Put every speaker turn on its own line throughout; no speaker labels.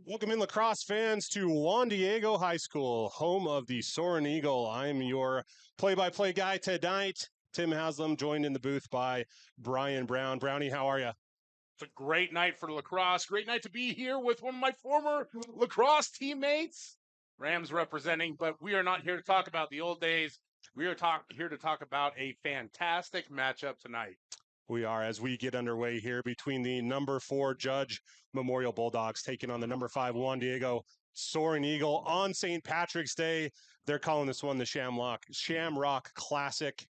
Welcome in, Lacrosse fans, to Juan Diego High School, home of the Soaring Eagle. I'm your play-by-play guy tonight, Tim Haslam, joined in the booth by Brian Brown. Brownie, how are you?
It's a great night for lacrosse. Great night to be here with one of my former lacrosse teammates. Rams representing, but we are not here to talk about the old days. We are here to talk about a fantastic matchup tonight.
We are, as we get underway here, between the number 4 Judge Memorial Bulldogs taking on the number 5 Juan Diego Soaring Eagle on St. Patrick's Day. They're calling this one the Shamrock Classic.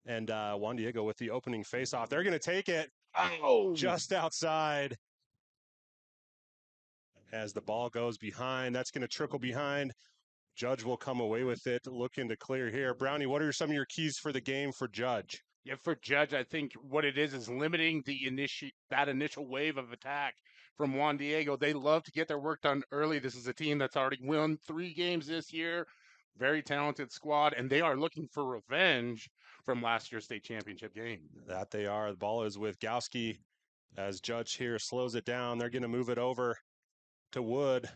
And Juan Diego with the opening faceoff. They're going to take it just outside as the ball goes behind. That's going to trickle behind. Judge will come away with it, looking to clear here. Brownie, what are some of your keys for the game for Judge?
Yeah, for Judge, I think what it is limiting that initial wave of attack from Juan Diego. They love to get their work done early. This is a team that's already won 3 games this year. Very talented squad, and they are looking for revenge from last year's state championship game.
That they are. The ball is with Gowski as Judge here slows it down. They're going to move it over to Wood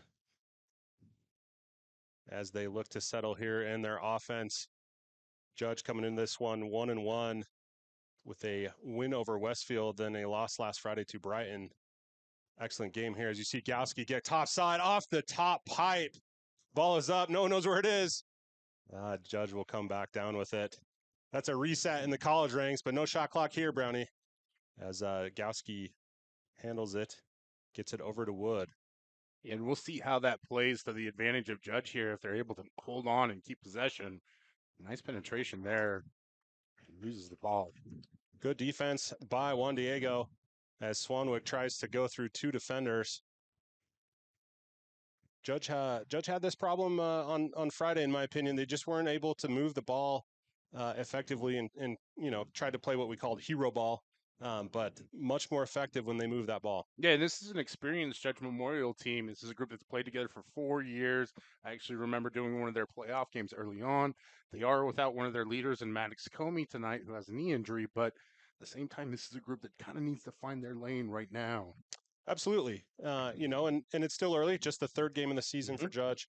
as they look to settle here in their offense. Judge coming in this one 1-1 with a win over Westfield, then a loss last Friday to Brighton. Excellent game here as you see Gowski get top side off the top pipe. Ball is up. No one knows where it is. Judge will come back down with it. That's a reset in the college ranks, but no shot clock here, Brownie. As Gowski handles it, gets it over to Wood.
And we'll see how that plays to the advantage of Judge here if they're able to hold on and keep possession. Nice penetration there. Loses the ball.
Good defense by Juan Diego as Swanwick tries to go through 2 defenders. Judge had this problem on Friday, in my opinion. They just weren't able to move the ball effectively and tried to play what we called hero ball, but much more effective when they move that ball.
Yeah, and this is an experienced Judge Memorial team. This is a group that's played together for 4 years. I actually remember doing one of their playoff games early on. They are without one of their leaders in Maddox Comey tonight, who has a knee injury, but at the same time, this is a group that kind of needs to find their lane right now.
Absolutely. And it's still early, just the 3rd game of the season for Judge,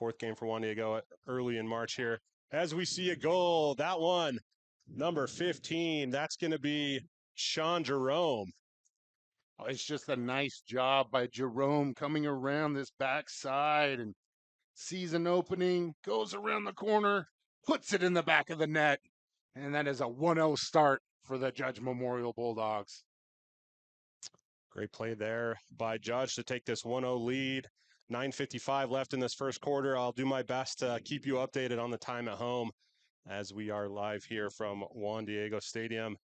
4th game for Juan Diego early in March here. As we see a goal, that one, number 15, that's going to be Sean Jerome.
Oh, it's just a nice job by Jerome coming around this backside and sees an opening, goes around the corner, puts it in the back of the net, and that is a 1-0 start for the Judge Memorial Bulldogs.
Great play there by Judge to take this 1-0 lead. 9:55 left in this first quarter. I'll do my best to keep you updated on the time at home as we are live here from Juan Diego Stadium.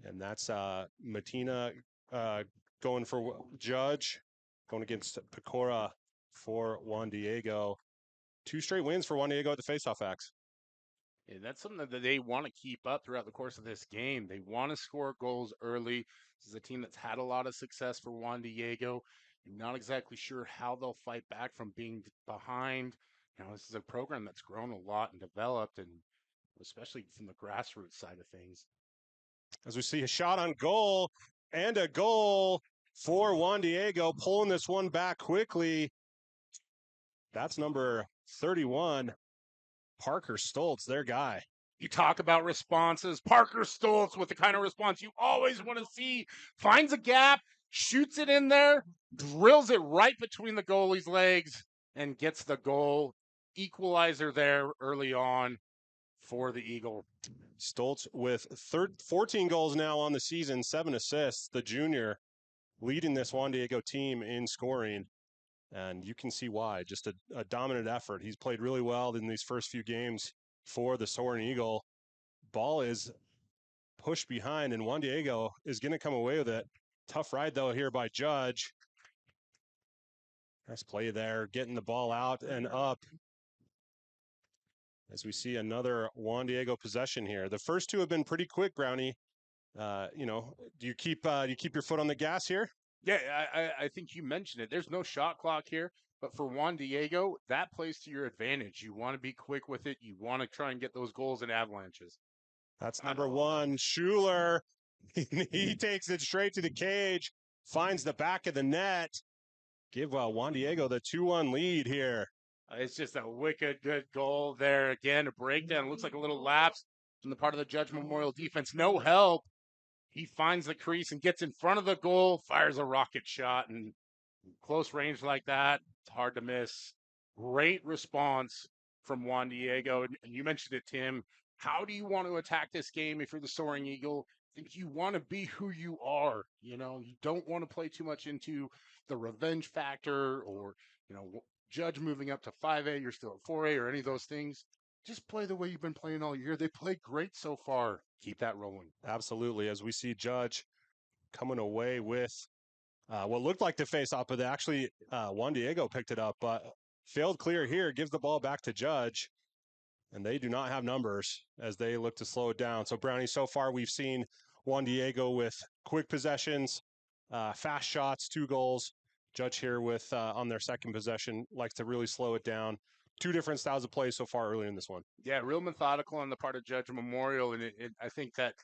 And that's Matina going for Judge, going against Pecora for Juan Diego. 2 straight wins for Juan Diego at the faceoff axe.
Yeah, that's something that they want to keep up throughout the course of this game. They want to score goals early. This is a team that's had a lot of success for Juan Diego. You're not exactly sure how they'll fight back from being behind. This is a program that's grown a lot and developed, and especially from the grassroots side of things.
As we see a shot on goal and a goal for Juan Diego, pulling this one back quickly. That's number 31, Parker Stoltz, their guy.
You talk about responses. Parker Stoltz with the kind of response you always want to see. Finds a gap, shoots it in there, drills it right between the goalie's legs, and gets the goal. Equalizer there early on for the Eagle.
Stoltz with 14 goals now on the season, 7 assists. The junior leading this Juan Diego team in scoring. And you can see why. Just a dominant effort. He's played really well in these first few games for the Soaring Eagle. Ball is pushed behind, and Juan Diego is going to come away with it. Tough ride, though, here by Judge. Nice play there, getting the ball out and up. As we see another Juan Diego possession here. The first 2 have been pretty quick, Brownie. Do you keep your foot on the gas here?
Yeah, I think you mentioned it. There's no shot clock here, but for Juan Diego, that plays to your advantage. You want to be quick with it. You want to try and get those goals in avalanches.
That's number 1, Schuler. He takes it straight to the cage, finds the back of the net. give Juan Diego the 2-1 lead here.
It's just a wicked good goal there. Again, a breakdown. It looks like a little lapse from the part of the Judge Memorial defense. No help. He finds the crease and gets in front of the goal, fires a rocket shot, and close range like that, it's hard to miss. Great response from Juan Diego. And you mentioned it, Tim. How do you want to attack this game if you're the Soaring Eagle? I think you want to be who you are. You don't want to play too much into the revenge factor or, Judge moving up to 5A, you're still at 4A or any of those things. Just play the way you've been playing all year. They played great so far. Keep that rolling.
Absolutely. As we see Judge coming away with what looked like the face-off, but actually Juan Diego picked it up, but failed clear here, gives the ball back to Judge, and they do not have numbers as they look to slow it down. So, Brownie, so far we've seen Juan Diego with quick possessions, fast shots, 2 goals. Judge here with, on their second possession, likes to really slow it down. 2 different styles of play so far early in this one.
Yeah, real methodical on the part of Judge Memorial, and I think that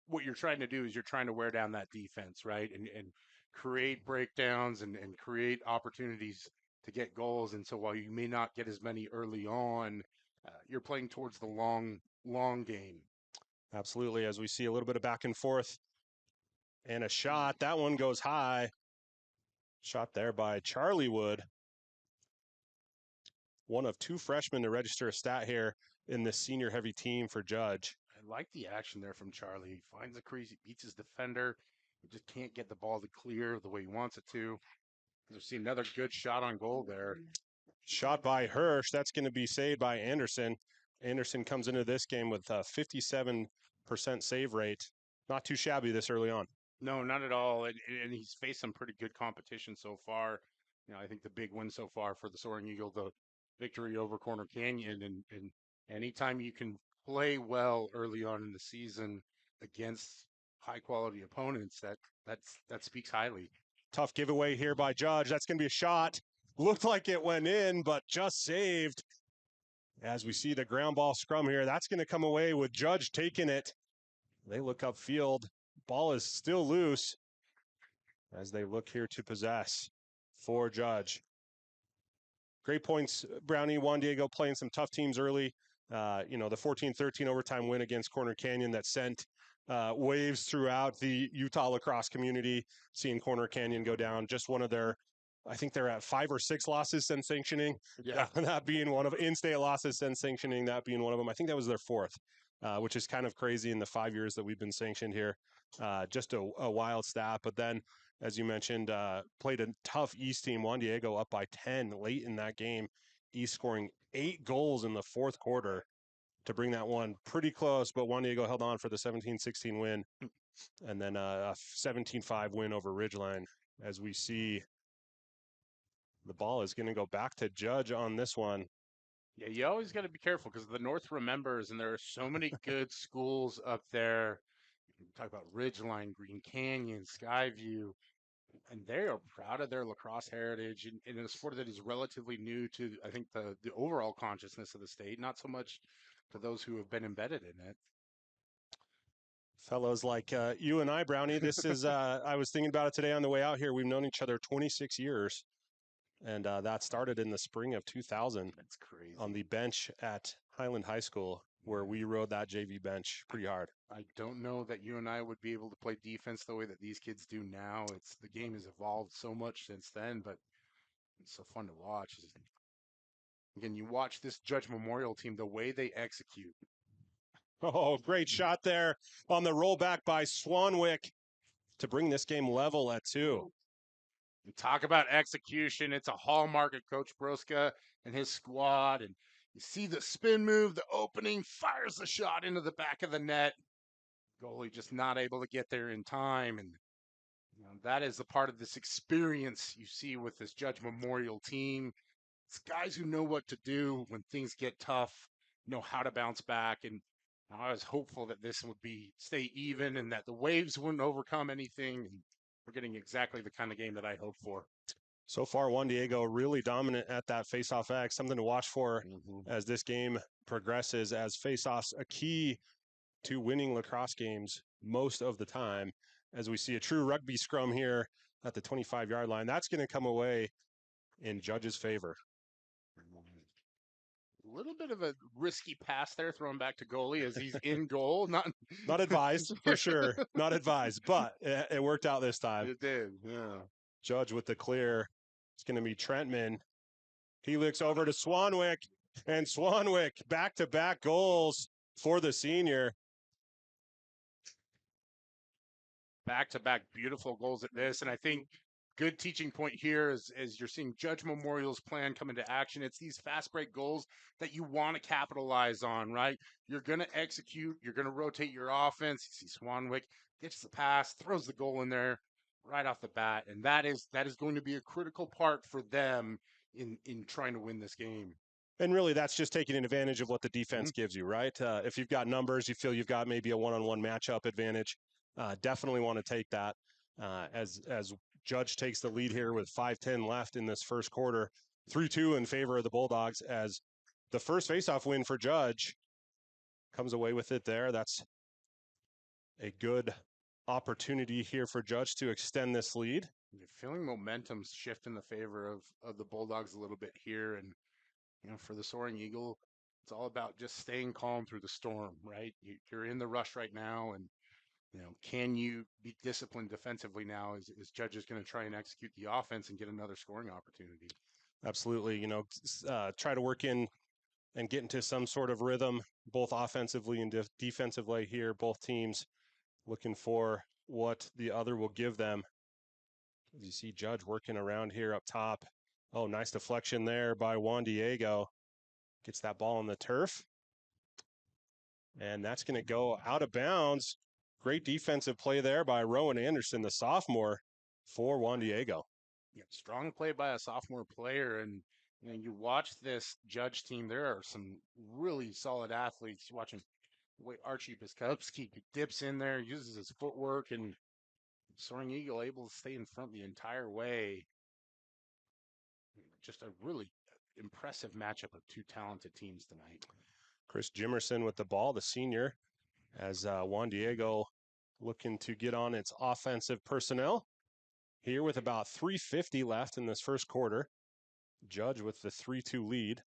what you're trying to do is you're trying to wear down that defense, right? And create breakdowns and create opportunities to get goals. And so while you may not get as many early on, you're playing towards the long game.
Absolutely. As we see a little bit of back and forth and a shot, that one goes high. Shot there by Charlie Wood. One of 2 freshmen to register a stat here in this senior heavy team for Judge.
I like the action there from Charlie. He finds the crease, he beats his defender. He just can't get the ball to clear the way he wants it to. We've seen another good shot on goal there.
Shot by Hirsch. That's going to be saved by Anderson. Anderson comes into this game with a 57% save rate. Not too shabby this early on.
No, not at all. And he's faced some pretty good competition so far. I think the big win so far for the Soaring Eagle, the victory over Corner Canyon. And anytime you can play well early on in the season against high quality opponents, that speaks highly.
Tough giveaway here by Judge. That's going to be a shot. Looked like it went in, but just saved. As we see the ground ball scrum here, that's going to come away with Judge taking it. They look upfield. Ball is still loose as they look here to possess for Judge. Great points, Brownie. Juan Diego playing some tough teams early. The 14-13 overtime win against Corner Canyon that sent waves throughout the Utah lacrosse community, seeing Corner Canyon go down. Just one of their, I think they're at 5 or 6 losses since sanctioning.
Yeah.
That being one of in-state losses since sanctioning, that being one of them. I think that was their 4th, which is kind of crazy in the 5 years that we've been sanctioned here. Just a wild stat. But then, as you mentioned, played a tough East team. Juan Diego up by 10 late in that game. East scoring 8 goals in the 4th quarter to bring that one pretty close, but Juan Diego held on for the 17-16 win, and then a 17-5 win over Ridgeline. As we see, the ball is going to go back to Judge on this one.
Yeah, you always got to be careful because the North remembers, and there are so many good schools up there. You talk about Ridgeline, Green Canyon, Skyview, and they are proud of their lacrosse heritage in a sport that is relatively new to, I think, the overall consciousness of the state, not so much to those who have been embedded in it.
Fellows like you and I, Brownie, this is, I was thinking about it today on the way out here. We've known each other 26 years, and that started in the spring of 2000.
That's crazy.
On the bench at Highland High School, where we rode that JV bench pretty hard.
I don't know that you and I would be able to play defense the way that these kids do now. The game has evolved so much since then, but it's so fun to watch. Again, you watch this Judge Memorial team, the way they execute.
Oh, great shot there on the rollback by Swanwick to bring this game level at 2.
You talk about execution. It's a hallmark of Coach Broska and his squad. And you see the spin move, the opening, fires the shot into the back of the net. Goalie just not able to get there in time. And that is the part of this experience you see with this Judge Memorial team. It's guys who know what to do when things get tough, know how to bounce back. And I was hopeful that this would stay even and that the waves wouldn't overcome anything. And we're getting exactly the kind of game that I hoped for.
So far, Juan Diego really dominant at that face-off X. Something to watch for as this game progresses, as face-offs a key to winning lacrosse games most of the time. As we see a true rugby scrum here at the 25-yard line. That's going to come away in Judge's favor.
A little bit of a risky pass there, thrown back to goalie as he's in goal.
Not advised, for sure. Not advised, but it worked out this time.
It did, yeah.
Judge with the clear. It's going to be Trentman. He looks over to Swanwick, and Swanwick back-to-back goals for the senior.
Back-to-back beautiful goals at this, and I think good teaching point here is you're seeing Judge Memorial's plan come into action. It's these fast break goals that you want to capitalize on, right? You're going to execute. You're going to rotate your offense. You see Swanwick gets the pass, throws the goal in there right off the bat, and that is going to be a critical part for them in trying to win this game.
And really, that's just taking advantage of what the defense gives you, right? If you've got numbers, you feel you've got maybe a one-on-one matchup advantage. Definitely want to take that as Judge takes the lead here with 5:10 left in this first quarter. 3-2 in favor of the Bulldogs as the first faceoff win for Judge comes away with it there. That's a good opportunity here for Judge to extend this lead.
You're feeling momentum's shift in the favor of the Bulldogs a little bit here. And, for the Soaring Eagle, it's all about just staying calm through the storm, right? You're in the rush right now, and can you be disciplined defensively now as Judge is going to try and execute the offense and get another scoring opportunity?
Absolutely. Try to work in and get into some sort of rhythm, both offensively and defensively here. Both teams looking for what the other will give them. As you see Judge working around here up top. Oh, nice deflection there by Juan Diego. Gets that ball on the turf. And that's going to go out of bounds. Great defensive play there by Rowan Anderson, the sophomore, for Juan Diego.
Yeah, strong play by a sophomore player. And you watch this Judge team, there are some really solid athletes. You're watching Archie Biskupski dips in there, uses his footwork, and Soaring Eagle able to stay in front the entire way. Just a really impressive matchup of two talented teams tonight.
Chris Jimerson with the ball, the senior, as Juan Diego looking to get on its offensive personnel. Here with about 3:50 left in this first quarter. Judge with the 3-2 lead.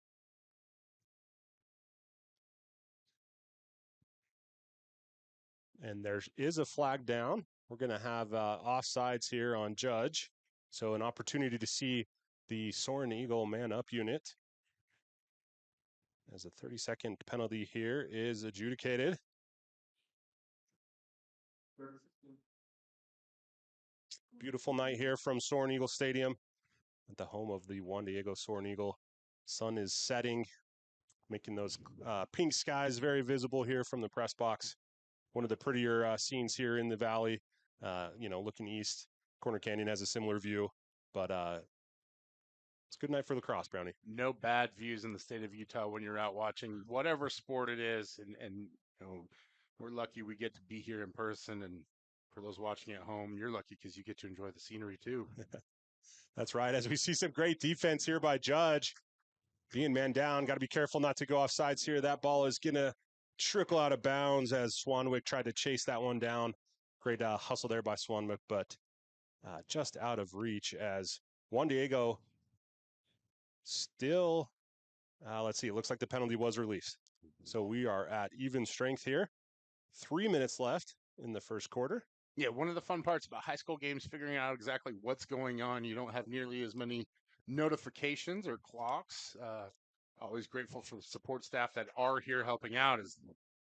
And there is a flag down. We're going to have offsides here on Judge. So an opportunity to see the Soaring Eagle man-up unit. As a 30-second penalty here is adjudicated. Beautiful night here from Soaring Eagle Stadium at the home of the Juan Diego Soaring Eagle. Sun is setting, making those pink skies very visible here from the press box. One of the prettier scenes here in the valley. Looking east, Corner Canyon has a similar view, but it's a good night for lacrosse, Brownie.
No bad views in the state of Utah when you're out watching whatever sport it is, and we're lucky we get to be here in person, and for those watching at home, you're lucky because you get to enjoy the scenery too.
That's right. As we see some great defense here by Judge, being man down, got to be careful not to go off sides here. That ball is going to trickle out of bounds as Swanwick tried to chase that one down. Great hustle there by Swanwick, but just out of reach as Juan Diego still, let's see, it looks like the penalty was released. So we are at even strength here. 3 minutes left in the first quarter.
Yeah, one of the fun parts about high school games, figuring out exactly what's going on. You don't have nearly as many notifications or clocks. Always grateful for the support staff that are here helping out. Is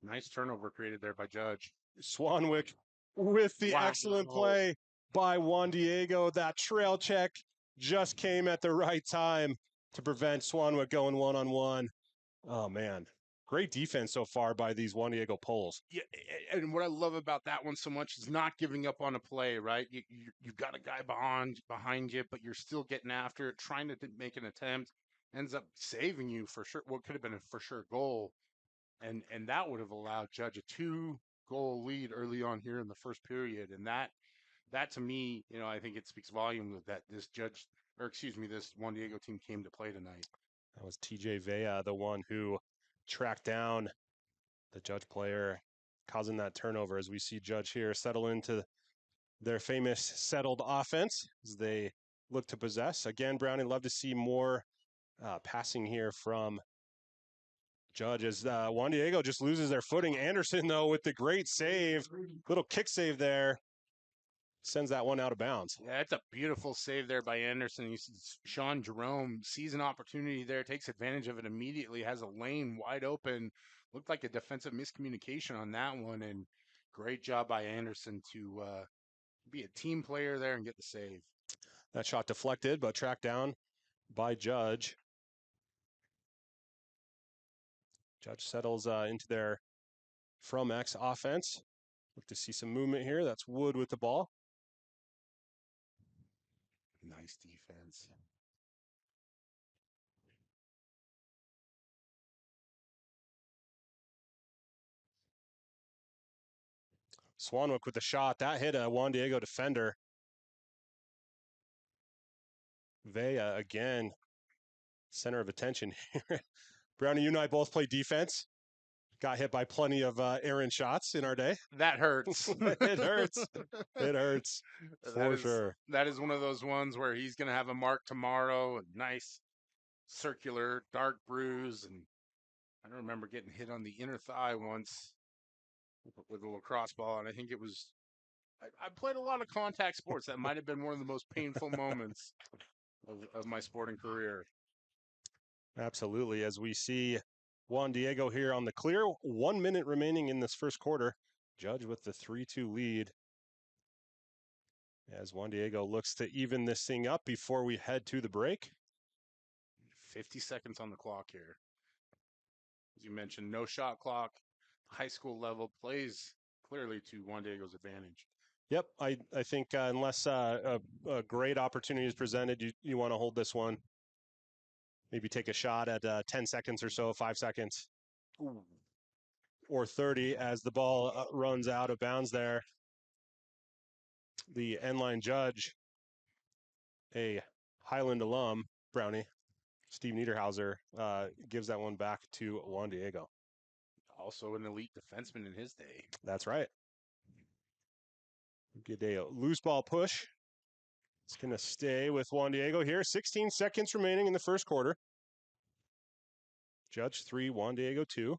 nice turnover created there by Judge.
Swanwick with the excellent play by Juan Diego. That trail check just came at the right time to prevent Swanwick going one-on-one. Oh, man. Great defense so far by these Juan Diego Poles.
Yeah, and what I love about that one so much is not giving up on a play, right? You've got a guy behind you, but you're still getting after it, trying to make an attempt. Ends up saving you for sure. What could have been a for sure goal, and that would have allowed Judge a 2-goal lead early on here in the first period. And that to me, I think it speaks volumes that this this Juan Diego team came to play tonight.
That was TJ Vea, the one who tracked down the Judge player, causing that turnover as we see Judge here settle into their famous settled offense as they look to possess. Again, Brownie, love to see more passing here from Judge as Juan Diego just loses their footing. Anderson, though, with the great save, little kick save there, sends that one out of bounds.
Yeah, it's a beautiful save there by Anderson. You see Sean Jerome sees an opportunity there, takes advantage of it immediately, has a lane wide open. Looked like a defensive miscommunication on that one, and great job by Anderson to be a team player there and get the save.
That shot deflected, but tracked down by Judge. Judge settles into their from X offense. Look to see some movement here. That's Wood with the ball.
Nice defense.
Swanwick with the shot. That hit a Juan Diego defender. Vea again, center of attention here. Brownie, you and I both play defense. Got hit by plenty of errant shots in our day.
That hurts.
It hurts. It hurts for sure.
That is one of those ones where he's going to have a mark tomorrow. A nice circular dark bruise. And I remember getting hit on the inner thigh once with a lacrosse ball. And I think it was, I played a lot of contact sports. That might have been one of the most painful moments of my sporting career.
Absolutely. As we see Juan Diego here on the clear, 1 minute remaining in this first quarter. Judge with the 3-2 lead. As Juan Diego looks to even this thing up before we head to the break.
50 seconds on the clock here. As you mentioned, no shot clock. High school level plays clearly to Juan Diego's advantage.
Yep, I think unless a great opportunity is presented, you want to hold this one. Maybe take a shot at 10 seconds or so, 5 seconds.
Ooh.
Or 30 as the ball runs out of bounds there. The end line judge, a Highland alum, Brownie, Steve Niederhauser, gives that one back to Juan Diego.
Also an elite defenseman in his day.
That's right. Get a loose ball push. It's going to stay with Juan Diego here. 16 seconds remaining in the first quarter. Judge 3, Juan Diego 2.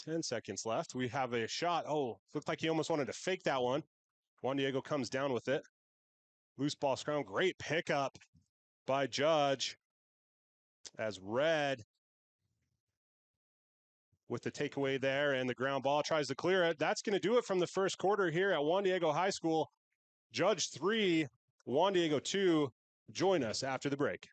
Ten seconds left. We have a shot. Oh, looked like he almost wanted to fake that one. Juan Diego comes down with it. Loose ball scrum. Great pickup by Judge. As Red with the takeaway there and the ground ball tries to clear it. That's going to do it from the first quarter here at Juan Diego High School. Judge 3, Juan Diego 2. Join us after the break.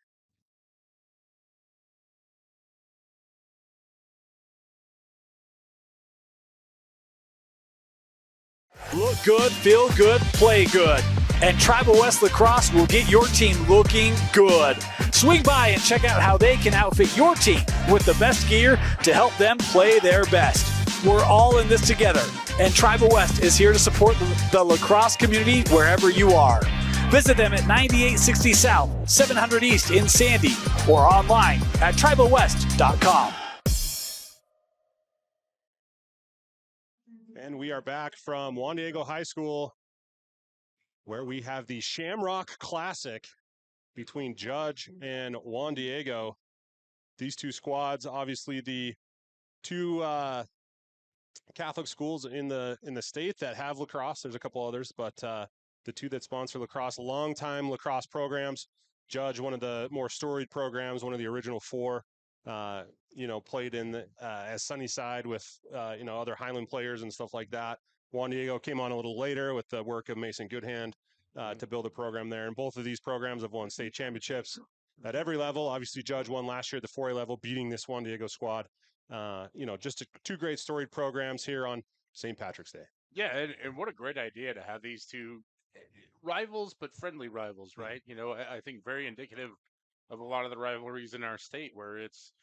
Look good, feel good, play good. And Tribal West Lacrosse will get your team looking good. Swing by and check out how they can outfit your team with the best gear to help them play their best. We're all in this together, and Tribal West is here to support the lacrosse community wherever you are. Visit them at 9860 South, 700 East in Sandy, or online at tribalwest.com.
And we are back from Juan Diego High School, where we have the Shamrock Classic between Judge and Juan Diego. These two squads, obviously the two Catholic schools in the state that have lacrosse. There's a couple others, but the two that sponsor lacrosse, long-time lacrosse programs. Judge, one of the more storied programs, one of the original four. Played in as Sunnyside with other Highland players and stuff like that. Juan Diego came on a little later with the work of Mason Goodhand to build a program there. And both of these programs have won state championships at every level. Obviously, Judge won last year at the 4A level, beating this Juan Diego squad. Just two great storied programs here on St. Patrick's Day.
Yeah, and what a great idea to have these two rivals, but friendly rivals, right? I think very indicative of a lot of the rivalries in our state, where it's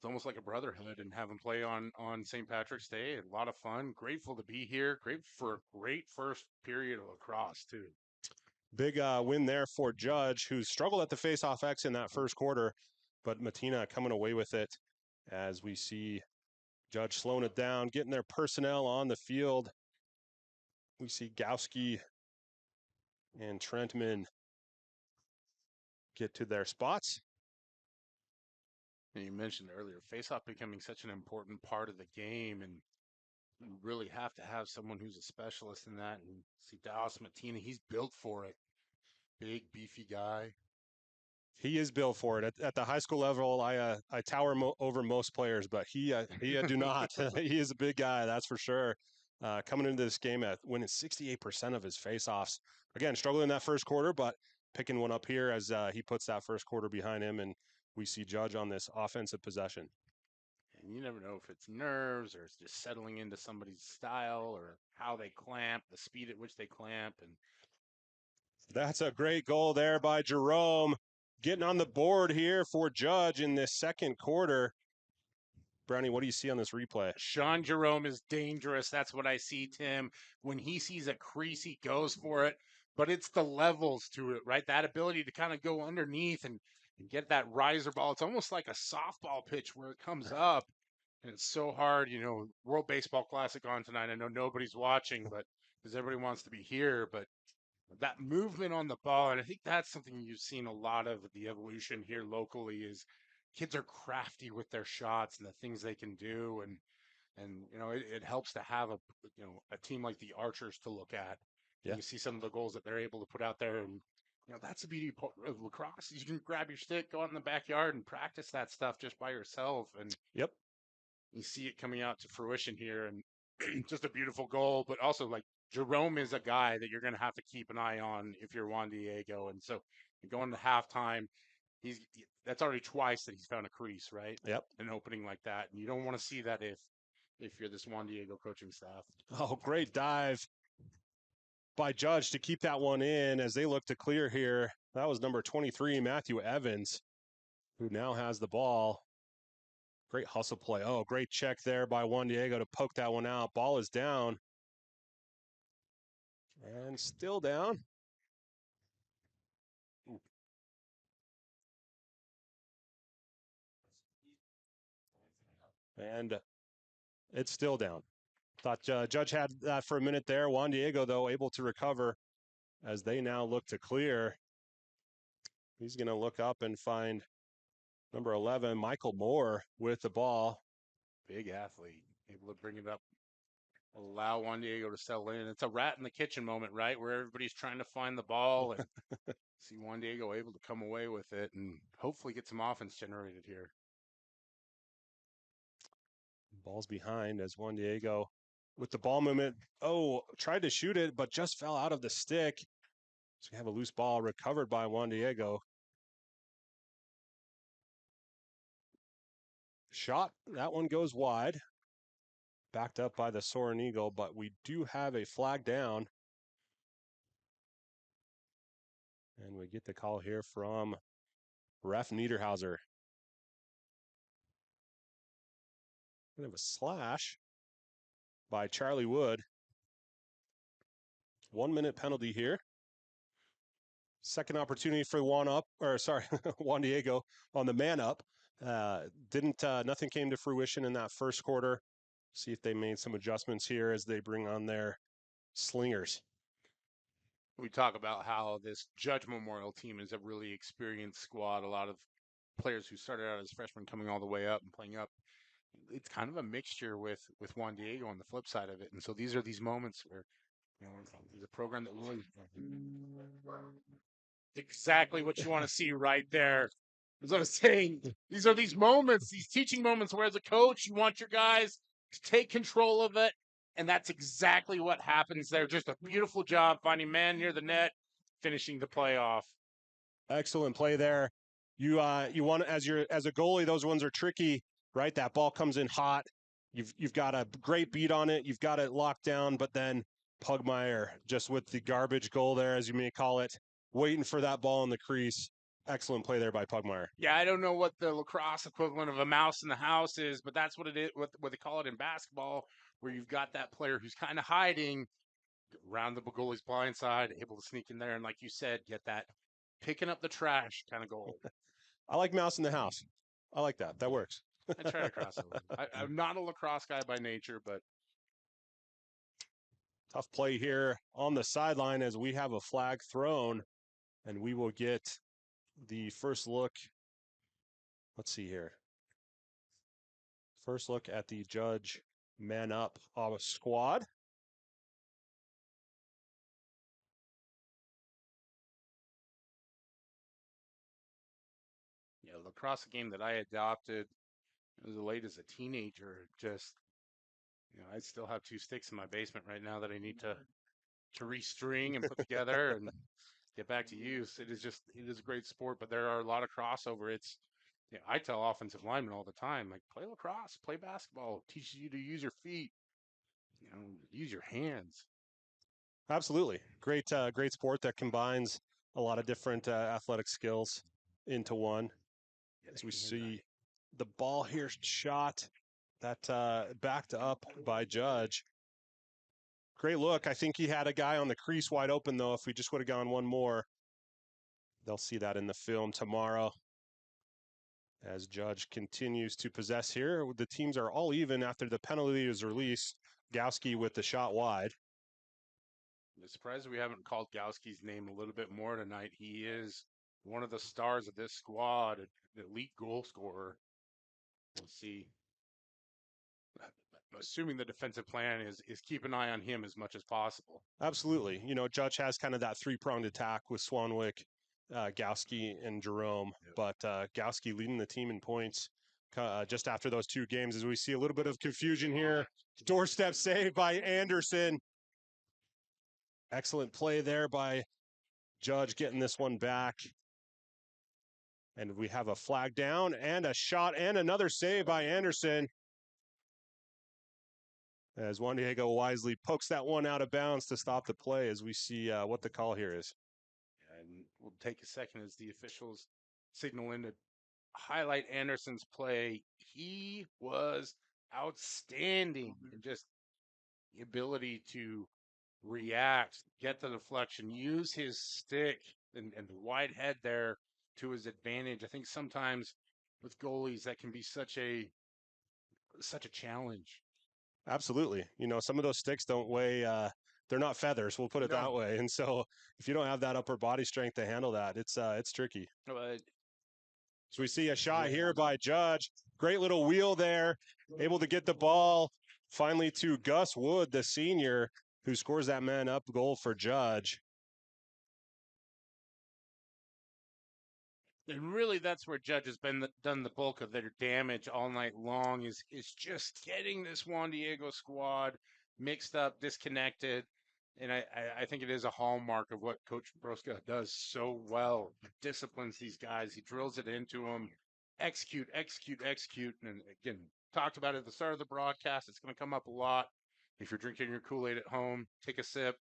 almost like a brotherhood, and have them play on St. Patrick's Day. A lot of fun. Grateful to be here. Great for a great first period of lacrosse too.
Big win there for Judge, who struggled at the face-off X in that first quarter. but Matina coming away with it as we see Judge slowing it down, getting their personnel on the field. We see Gowski and Trentman get to their spots.
And you mentioned earlier, faceoff becoming such an important part of the game, and you really have to have someone who's a specialist in that. And see Dallas Matina, he's built for it. Big, beefy guy.
He is built for it. At the high school level, I tower over most players, but he do not. He is a big guy, that's for sure. Coming into this game at winning 68% of his faceoffs. Again, struggling in that first quarter, but picking one up here as he puts that first quarter behind him, and we see Judge on this offensive possession.
And you never know if it's nerves or it's just settling into somebody's style or how they clamp, the speed at which they clamp. And
that's a great goal there by Jerome. Getting on the board here for Judge in this second quarter. Brownie, what do you see on this replay?
Sean Jerome is dangerous. That's what I see, Tim. When he sees a crease, he goes for it. But it's the levels to it, right? That ability to kind of go underneath and get that riser ball. It's almost like a softball pitch where it comes up. And it's so hard, World Baseball Classic on tonight. I know nobody's watching, but because everybody wants to be here. But that movement on the ball, and I think that's something you've seen a lot of the evolution here locally is kids are crafty with their shots and the things they can do, and it helps to have a team like the Archers to look at.
Yeah.
You see some of the goals that they're able to put out there, and that's the beauty of lacrosse. You can grab your stick, go out in the backyard, and practice that stuff just by yourself. And
yep,
you see it coming out to fruition here, and just a beautiful goal. But also, like, Jerome is a guy that you're going to have to keep an eye on if you're Juan Diego. And so going to halftime, that's already twice that he's found a crease, right?
Yep.
An opening like that. And you don't want to see that if you're this Juan Diego coaching staff.
Oh, great dive by Judge to keep that one in as they look to clear here. That was number 23, Matthew Evans, who now has the ball. Great hustle play. Oh, great check there by Juan Diego to poke that one out. Ball is down. And still down. Ooh. And it's still down. Thought Judge had that for a minute there. Juan Diego, though, able to recover as they now look to clear. He's going to look up and find number 11, Michael Moore, with the ball.
Big athlete, able to bring it up, allow Juan Diego to settle in. It's a rat in the kitchen moment, right, where everybody's trying to find the ball and see Juan Diego able to come away with it and hopefully get some offense generated here.
Ball's behind as Juan Diego with the ball movement. Oh, tried to shoot it, but just fell out of the stick. So we have a loose ball recovered by Juan Diego. Shot, that one goes wide. Backed up by the Soaring Eagle, but we do have a flag down. And we get the call here from ref Niederhauser. We have a slash by Charlie Wood. 1 minute penalty here. Second opportunity for Juan Diego on the man up. Nothing came to fruition in that first quarter. See if they made some adjustments here as they bring on their slingers.
We talk about how this Judge Memorial team is a really experienced squad. A lot of players who started out as freshmen coming all the way up and playing up. It's kind of a mixture with Juan Diego on the flip side of it. And so these are these moments where, there's a program that really exactly what you want to see right there. As I was saying, these are these moments, these teaching moments where as a coach, you want your guys to take control of it. And that's exactly what happens there. Just a beautiful job finding man near the net, finishing the play off.
Excellent play there. You want as a goalie, those ones are tricky, right? That ball comes in hot. You've got a great beat on it. You've got it locked down, but then Pugmire just with the garbage goal there, as you may call it, waiting for that ball in the crease. Excellent play there by Pugmire.
Yeah, I don't know what the lacrosse equivalent of a mouse in the house is, but that's what it is, what they call it in basketball, where you've got that player who's kind of hiding around the goalie's blind side, able to sneak in there, and like you said, get that picking up the trash kind of goal.
I like mouse in the house. I like that. That works.
I try to cross over. I'm not a lacrosse guy by nature, but
Tough play here on the sideline as we have a flag thrown, and we will get the first look. Let's see here. First look at the Judge man up squad.
yeah, lacrosse game that I adopted as late as a teenager. Just I still have 2 sticks in my basement right now that I need to restring and put together and get back to use. It is a great sport, but there are a lot of crossover. I tell offensive linemen all the time, like, play lacrosse, play basketball, teaches you to use your feet, use your hands.
Absolutely. Great sport that combines a lot of different athletic skills into one. As we see the ball here shot, that backed up by Judge. Great look. I think he had a guy on the crease wide open, though. If we just would have gone one more, they'll see that in the film tomorrow. As Judge continues to possess here, the teams are all even after the penalty is released. Gowski with the shot wide.
I'm surprised we haven't called Gowski's name a little bit more tonight. He is one of the stars of this squad, an elite goal scorer. We'll see. Assuming the defensive plan is keep an eye on him as much as possible.
Absolutely. Judge has kind of that 3-pronged attack with Swanwick, Gowski, and Jerome. Yep. But Gowski leading the team in points just after those 2 games, as we see a little bit of confusion here. Doorstep save by Anderson. Excellent play there by Judge getting this one back. And we have a flag down and a shot and another save by Anderson. As Juan Diego wisely pokes that one out of bounds to stop the play, as we see what the call here is.
And we'll take a second as the officials signal in to highlight Anderson's play. He was outstanding in just the ability to react, get the deflection, use his stick and the wide head there to his advantage. I think sometimes with goalies that can be such a challenge.
Absolutely. Some of those sticks don't weigh, they're not feathers, we'll put it that way. And so if you don't have that upper body strength to handle that, it's tricky. So we see a shot here by Judge. Great little wheel there, able to get the ball finally to Gus Wood, the senior, who scores that man up goal for Judge.
And really, that's where Judge has done the bulk of their damage all night long, is just getting this Juan Diego squad mixed up, disconnected. And I think it is a hallmark of what Coach Broska does so well. He disciplines these guys. He drills it into them. Execute. And again, talked about it at the start of the broadcast. It's going to come up a lot. If you're drinking your Kool-Aid at home, take a sip.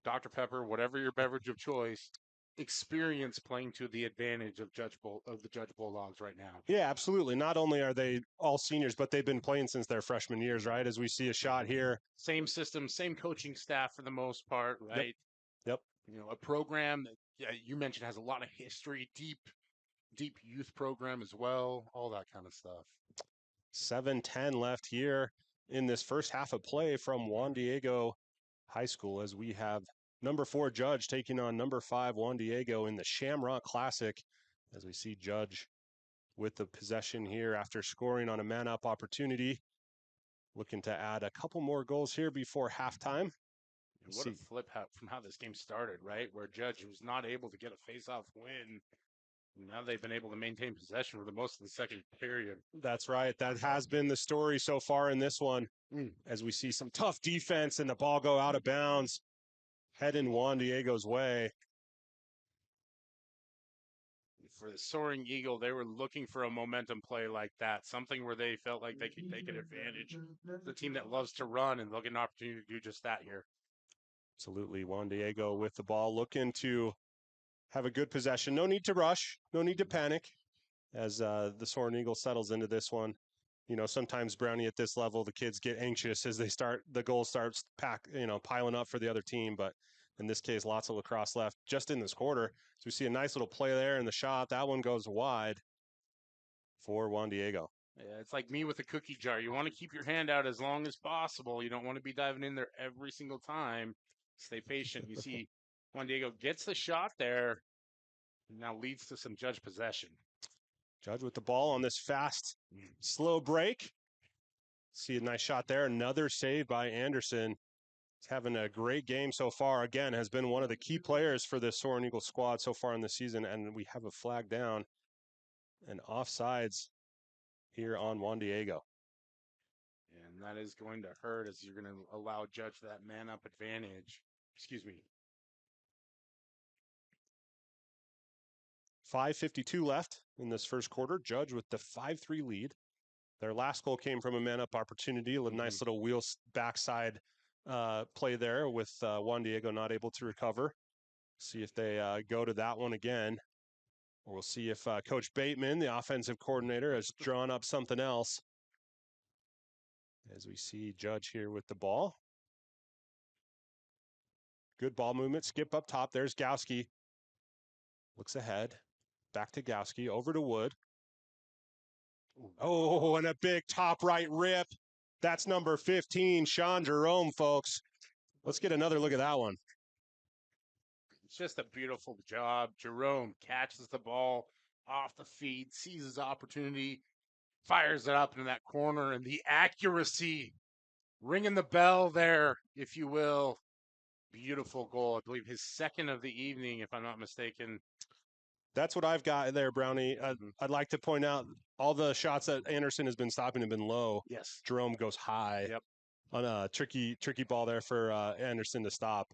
Dr. Pepper, whatever your beverage of choice. Experience playing to the advantage of the Judge Bulldogs right now.
Yeah, absolutely. Not only are they all seniors, but they've been playing since their freshman years, right? As we see a shot here.
Same system, same coaching staff for the most part, right?
Yep.
A program that you mentioned has a lot of history, deep youth program as well, all that kind of stuff.
7:10 left here in this first half of play from Juan Diego High School, as we have number 4 Judge taking on number 5 Juan Diego in the Shamrock Classic, as we see Judge with the possession here after scoring on a man-up opportunity, looking to add a couple more goals here before halftime.
What a flip from how this game started, right? Where Judge was not able to get a face-off win. Now they've been able to maintain possession for the most of the second period.
That's right. That has been the story so far in this one, as we see some tough defense and the ball go out of bounds, heading Juan Diego's way.
For the Soaring Eagle, they were looking for a momentum play like that, something where they felt like they could take an advantage. The team that loves to run, and they'll get an opportunity to do just that here.
Absolutely. Juan Diego with the ball, looking to have a good possession. No need to rush. No need to panic as the Soaring Eagle settles into this one. Sometimes Brownie at this level, the kids get anxious as the goal starts piling up for the other team. But in this case, lots of lacrosse left just in this quarter. So we see a nice little play there in the shot. That one goes wide. for Juan Diego.
Yeah, it's like me with a cookie jar. You want to keep your hand out as long as possible. You don't want to be diving in there every single time. Stay patient. You see, Juan Diego gets the shot there, and now leads to some Judge possession.
Judge with the ball on this fast, slow break. See a nice shot there. Another save by Anderson. He's having a great game so far. Again, has been one of the key players for this Soaring Eagle squad so far in the season. And we have a flag down and offsides here on Juan Diego.
And that is going to hurt as you're going to allow Judge that man-up advantage. Excuse me.
5:52 left in this first quarter. Judge with the 5-3 lead. Their last goal came from a man-up opportunity. A nice little wheel backside play there with Juan Diego not able to recover. See if they go to that one again. Or we'll see if Coach Bateman, the offensive coordinator, has drawn up something else. As we see Judge here with the ball. Good ball movement. Skip up top. There's Gowski. Looks ahead. Back to Gowski. Over to Wood. Oh, and a big top right rip. That's number 15, Sean Jerome, folks. Let's get another look at that one.
It's just a beautiful job. Jerome catches the ball off the feet, sees his opportunity, fires it up into that corner, and the accuracy, ringing the bell there, if you will. Beautiful goal. I believe his second of the evening, if I'm not mistaken.
That's what I've got there, Brownie. I'd like to point out all the shots that Anderson has been stopping have been low.
Yes.
Jerome goes high.
Yep.
On a tricky ball there for Anderson to stop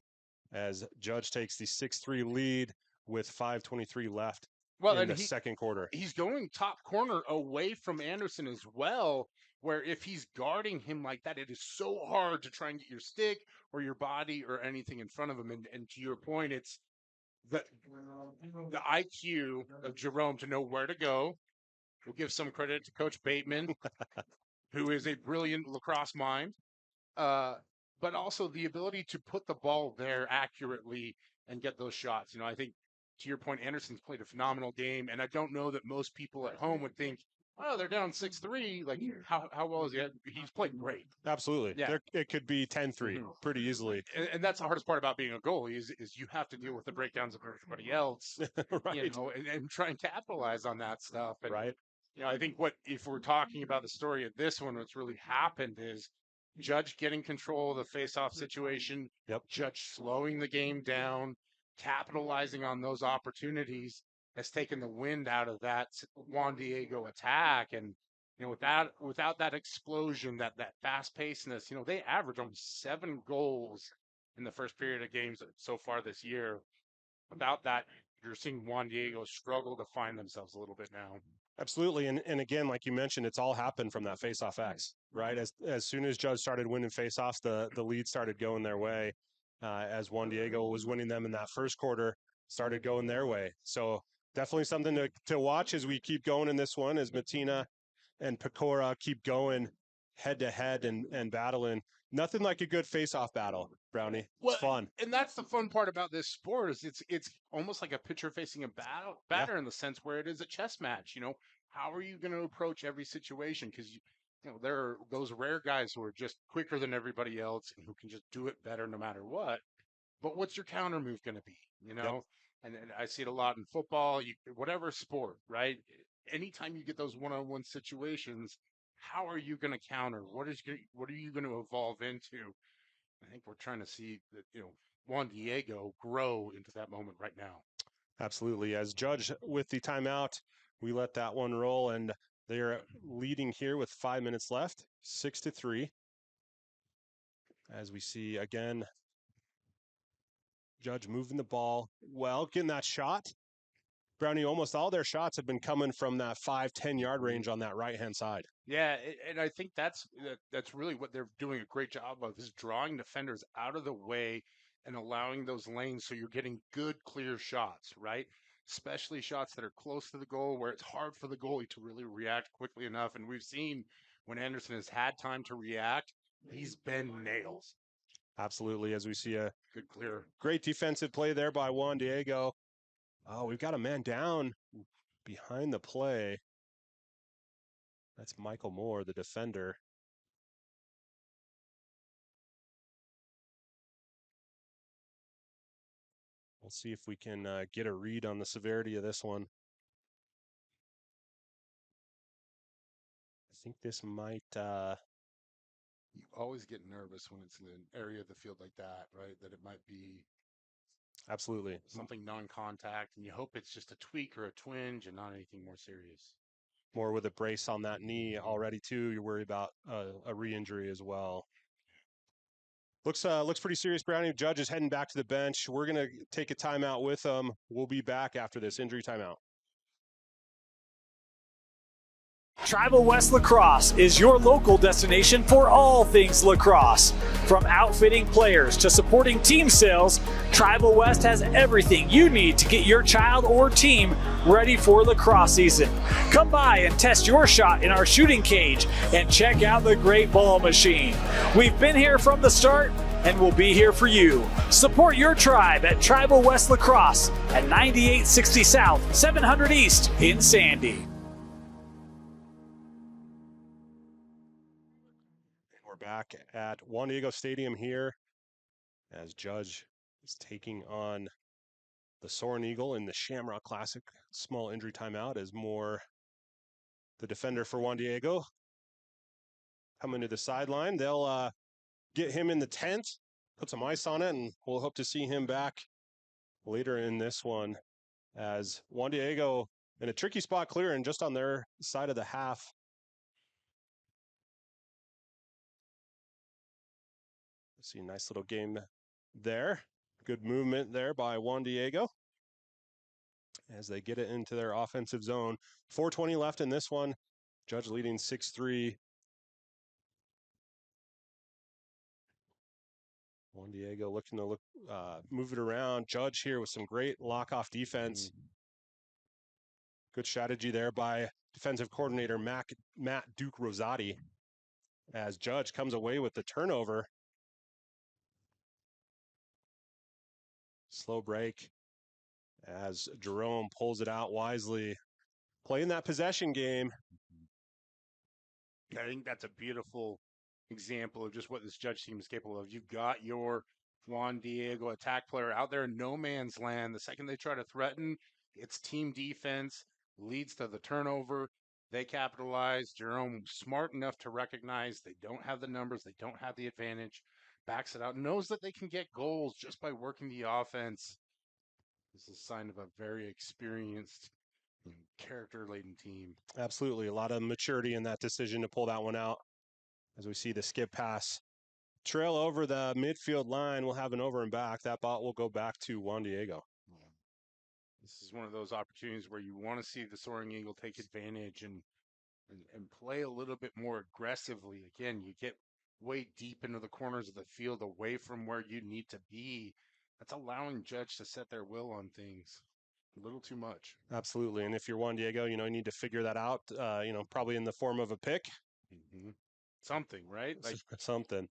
as Judge takes the 6-3 lead with 5:23 left in the second quarter.
He's going top corner away from Anderson as well, where if he's guarding him like that, it is so hard to try and get your stick or your body or anything in front of him. And to your point, it's the IQ of Jerome to know where to go. We'll give some credit to Coach Bateman, who is a brilliant lacrosse mind, but also the ability to put the ball there accurately and get those shots. I think, to your point, Anderson's played a phenomenal game, and I don't know that most people at home would think, oh, they're down 6-3. Like, how well is he? He's played great.
Absolutely.
Yeah.
It could be 10-3 pretty easily.
And that's the hardest part about being a goalie is you have to deal with the breakdowns of everybody else,
right.
And try and capitalize on that stuff. And,
right.
I think if we're talking about the story of this one, what's really happened is Judge getting control of the face-off situation, Judge slowing the game down, capitalizing on those opportunities, has taken the wind out of that Juan Diego attack. And, without that explosion, that fast-pacedness, they average almost 7 goals in the first period of games so far this year. Without that, you're seeing Juan Diego struggle to find themselves a little bit now.
Absolutely. And again, like you mentioned, it's all happened from that face-off X, right? As soon as Judge started winning face-offs, the lead started going their way. As Juan Diego was winning them in that first quarter, started going their way. So definitely something to watch as we keep going in this one, as Matina and Pecora keep going head-to-head and battling. Nothing like a good face-off battle, Brownie. It's fun.
And that's the fun part about this sport is it's almost like a pitcher facing a batter in the sense where it is a chess match. How are you going to approach every situation? Because there are those rare guys who are just quicker than everybody else and who can just do it better no matter what. But what's your counter move going to be? And I see it a lot in football, whatever sport, right? Anytime you get those one-on-one situations, how are you going to counter? What are you going to evolve into? I think we're trying to see that, Juan Diego grow into that moment right now.
Absolutely. As Judge with the timeout, we let that one roll, and they are leading here with 5 minutes left, 6-3. As we see again, Judge moving the ball well, getting that shot. Brownie, almost all their shots have been coming from that 5-10 yard range on that right-hand side.
Yeah, and I think that's really what they're doing a great job of, is drawing defenders out of the way and allowing those lanes so you're getting good, clear shots, right? Especially shots that are close to the goal where it's hard for the goalie to really react quickly enough. And we've seen when Anderson has had time to react, he's been nails.
Absolutely, as we see a
good, clear,
great defensive play there by Juan Diego. Oh, we've got a man down behind the play. That's Michael Moore, the defender. We'll see if we can get a read on the severity of this one. I think this might...
You always get nervous when it's in an area of the field like that, right? That it might be
absolutely
something non-contact, and you hope it's just a tweak or a twinge and not anything more serious.
More with a brace on that knee already too. You're worried about a re-injury as well. Looks pretty serious, Brownie. Judge is heading back to the bench. We're going to take a timeout with him. We'll be back after this injury timeout.
Tribal West Lacrosse is your local destination for all things lacrosse. From outfitting players to supporting team sales, Tribal West has everything you need to get your child or team ready for lacrosse season. Come by and test your shot in our shooting cage and check out the great ball machine. We've been here from the start and we'll be here for you. Support your tribe at Tribal West Lacrosse at 9860 South, 700 East in Sandy.
Back at Juan Diego Stadium here as Judge is taking on the Soaring Eagle in the Shamrock Classic. Small injury timeout as Moore, the defender for Juan Diego, coming to the sideline. They'll get him in the tent, put some ice on it, and we'll hope to see him back later in this one as Juan Diego in a tricky spot clearing just on their side of the half. See a nice little game there. Good movement there by Juan Diego as they get it into their offensive zone. 4:20 left in this one. Judge leading 6-3. Juan Diego looking to move it around. Judge here with some great lock-off defense. Good strategy there by defensive coordinator Matt Duke Rosati as Judge comes away with the turnover. Slow break as Jerome pulls it out wisely. Playing that possession game.
I think that's a beautiful example of just what this Judge team is capable of. You've got your Juan Diego attack player out there in no man's land. The second they try to threaten, it's team defense, leads to the turnover. They capitalize. Jerome smart enough to recognize they don't have the numbers, they don't have the advantage, backs it out, knows that they can get goals just by working the offense. This is a sign of a very experienced, character-laden team.
Absolutely. A lot of maturity in that decision to pull that one out. As we see the skip pass trail over the midfield line, we'll have an over and back. That ball will go back to Juan Diego.
This is one of those opportunities where you want to see the Soaring Eagle take advantage and play a little bit more aggressively. Again, you get way deep into the corners of the field away from where you need to be. That's allowing Judge to set their will on things a little too much.
Absolutely. And if you're Juan Diego, you need to figure that out, probably in the form of a pick.
Something, right? Like
something.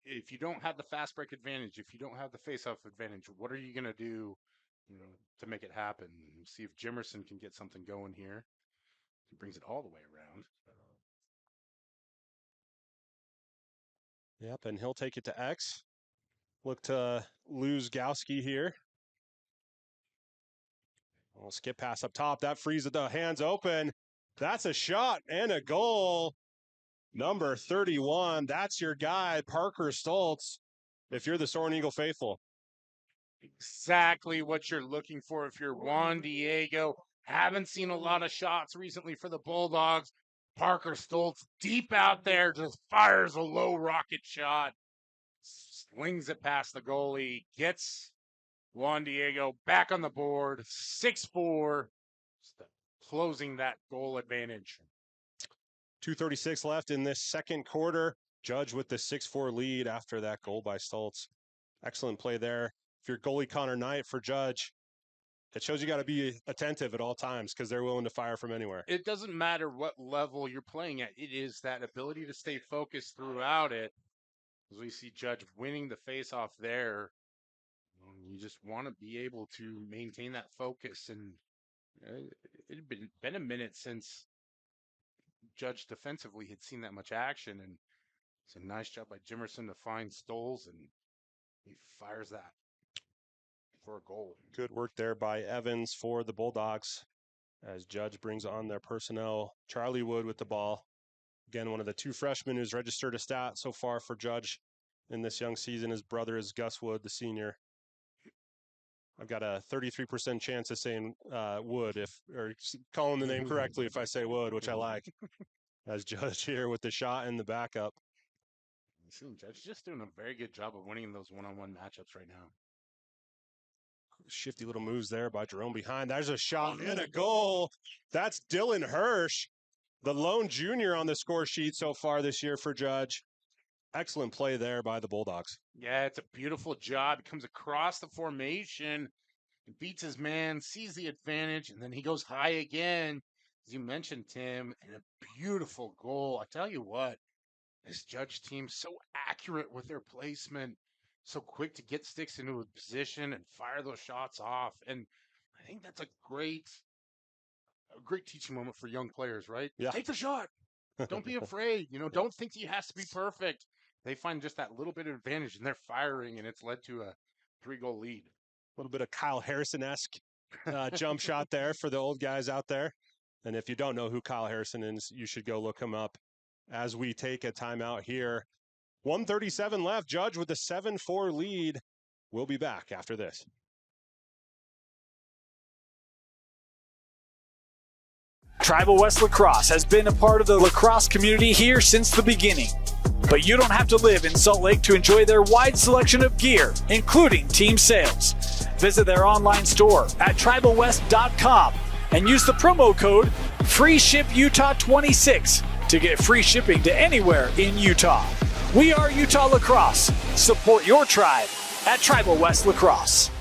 If you don't have the fast break advantage, if you don't have the face-off advantage, what are you going to do, to make it happen? See if Jimerson can get something going here. He brings it all the way around.
Yep, and he'll take it to X. Look to lose Gowski here. Oh, skip pass up top. That frees the hands open. That's a shot and a goal. Number 31. That's your guy, Parker Stoltz, if you're the Soaring Eagle faithful.
Exactly what you're looking for if you're Juan Diego. Haven't seen a lot of shots recently for the Bulldogs. Parker Stoltz deep out there just fires a low rocket shot. Slings it past the goalie. Gets Juan Diego back on the board. 6-4. Closing that goal advantage.
2:36 left in this second quarter. Judge with the 6-4 lead after that goal by Stoltz. Excellent play there. If you're goalie Connor Knight for Judge, it shows you got to be attentive at all times because they're willing to fire from anywhere.
It doesn't matter what level you're playing at. It is that ability to stay focused throughout it. As we see Judge winning the faceoff there, you just want to be able to maintain that focus. And it had been a minute since Judge defensively had seen that much action, and it's a nice job by Jimerson to find Stoles, and he fires that for a goal.
Good work there by Evans for the Bulldogs as Judge brings on their personnel. Charlie Wood with the ball. Again, one of the 2 freshmen who's registered a stat so far for Judge in this young season. His brother is Gus Wood, the senior. I've got a 33% chance of saying Wood, or calling the name correctly if I say Wood, which I like. As Judge here with the shot and the backup.
Judge just doing a very good job of winning those one-on-one matchups right now.
Shifty little moves there by Jerome behind. There's a shot and a goal. That's Dylan Hirsch, the lone junior on the score sheet so far this year for Judge. Excellent play there by the Bulldogs.
Yeah, it's a beautiful job. He comes across the formation, beats his man, sees the advantage, and then he goes high again, as you mentioned, Tim, and a beautiful goal. I tell you what, this Judge team so accurate with their placement, so quick to get sticks into a position and fire those shots off. And I think that's a great teaching moment for young players, right?
Yeah.
Take the shot. Don't be afraid. Don't think he has to be perfect. They find just that little bit of advantage, and they're firing, and it's led to a 3-goal lead.
A little bit of Kyle Harrison-esque jump shot there for the old guys out there. And if you don't know who Kyle Harrison is, you should go look him up as we take a timeout here. 1:37 left. Judge with a 7-4 lead. We'll be back after this.
Tribal West Lacrosse has been a part of the lacrosse community here since the beginning. But you don't have to live in Salt Lake to enjoy their wide selection of gear, including team sales. Visit their online store at tribalwest.com and use the promo code FREESHIPUTAH26 to get free shipping to anywhere in Utah. We are Utah Lacrosse. Support your tribe at Tribal West Lacrosse.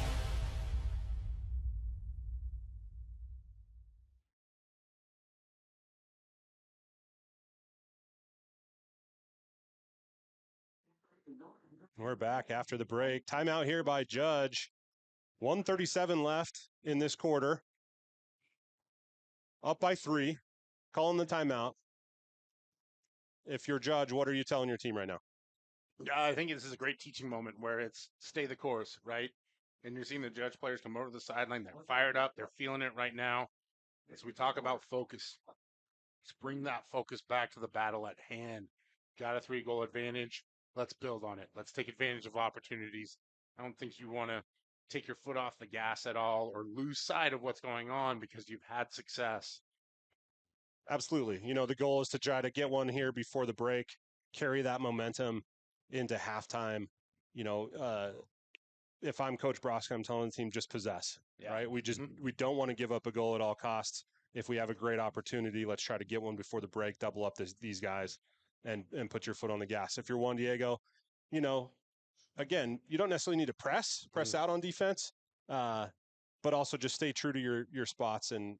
We're back after the break. Timeout here by Judge. 1:37 left in this quarter. Up by 3. Calling the timeout. If you're Judge, what are you telling your team right now?
I think this is a great teaching moment where it's stay the course, right? And you're seeing the Judge players come over to the sideline. They're fired up. They're feeling it right now. As we talk about focus, let's bring that focus back to the battle at hand. Got a 3-goal advantage. Let's build on it. Let's take advantage of opportunities. I don't think you want to take your foot off the gas at all or lose sight of what's going on because you've had success.
Absolutely. The goal is to try to get one here before the break, carry that momentum into halftime. If I'm Coach Broska, I'm telling the team just possess, right? We don't want to give up a goal at all costs. If we have a great opportunity, let's try to get one before the break, double up these guys and put your foot on the gas. If you're Juan Diego, again, you don't necessarily need to press out on defense, but also just stay true to your spots and,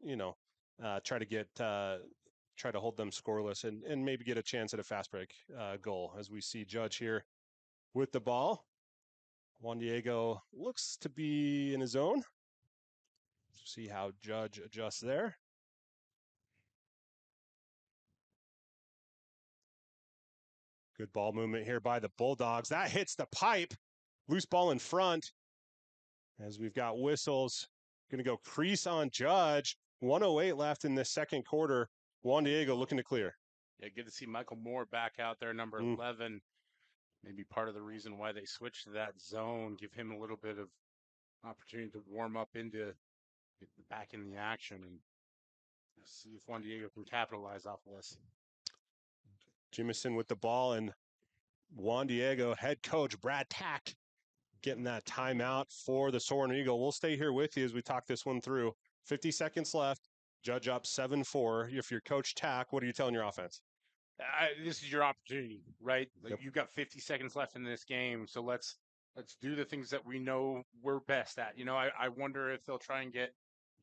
try to hold them scoreless and maybe get a chance at a fast break goal as we see Judge here with the ball. Juan Diego looks to be in his zone. See how Judge adjusts there. Good ball movement here by the Bulldogs. That hits the pipe. Loose ball in front. As we've got whistles. Going to go crease on Judge. 1:08 left in the second quarter. Juan Diego looking to clear.
Yeah, good to see Michael Moore back out there, number 11. Maybe part of the reason why they switched to that zone, give him a little bit of opportunity to warm up into back in the action and see if Juan Diego can capitalize off of this.
Jimerson with the ball and Juan Diego, head coach Brad Tack getting that timeout for the Soaring Eagle. We'll stay here with you as we talk this one through. 50 seconds left. Judge up 7-4. If you're Coach Tack, what are you telling your offense?
This is your opportunity, right? You've got 50 seconds left in this game, so let's do the things that we know we're best at. I wonder if they'll try and get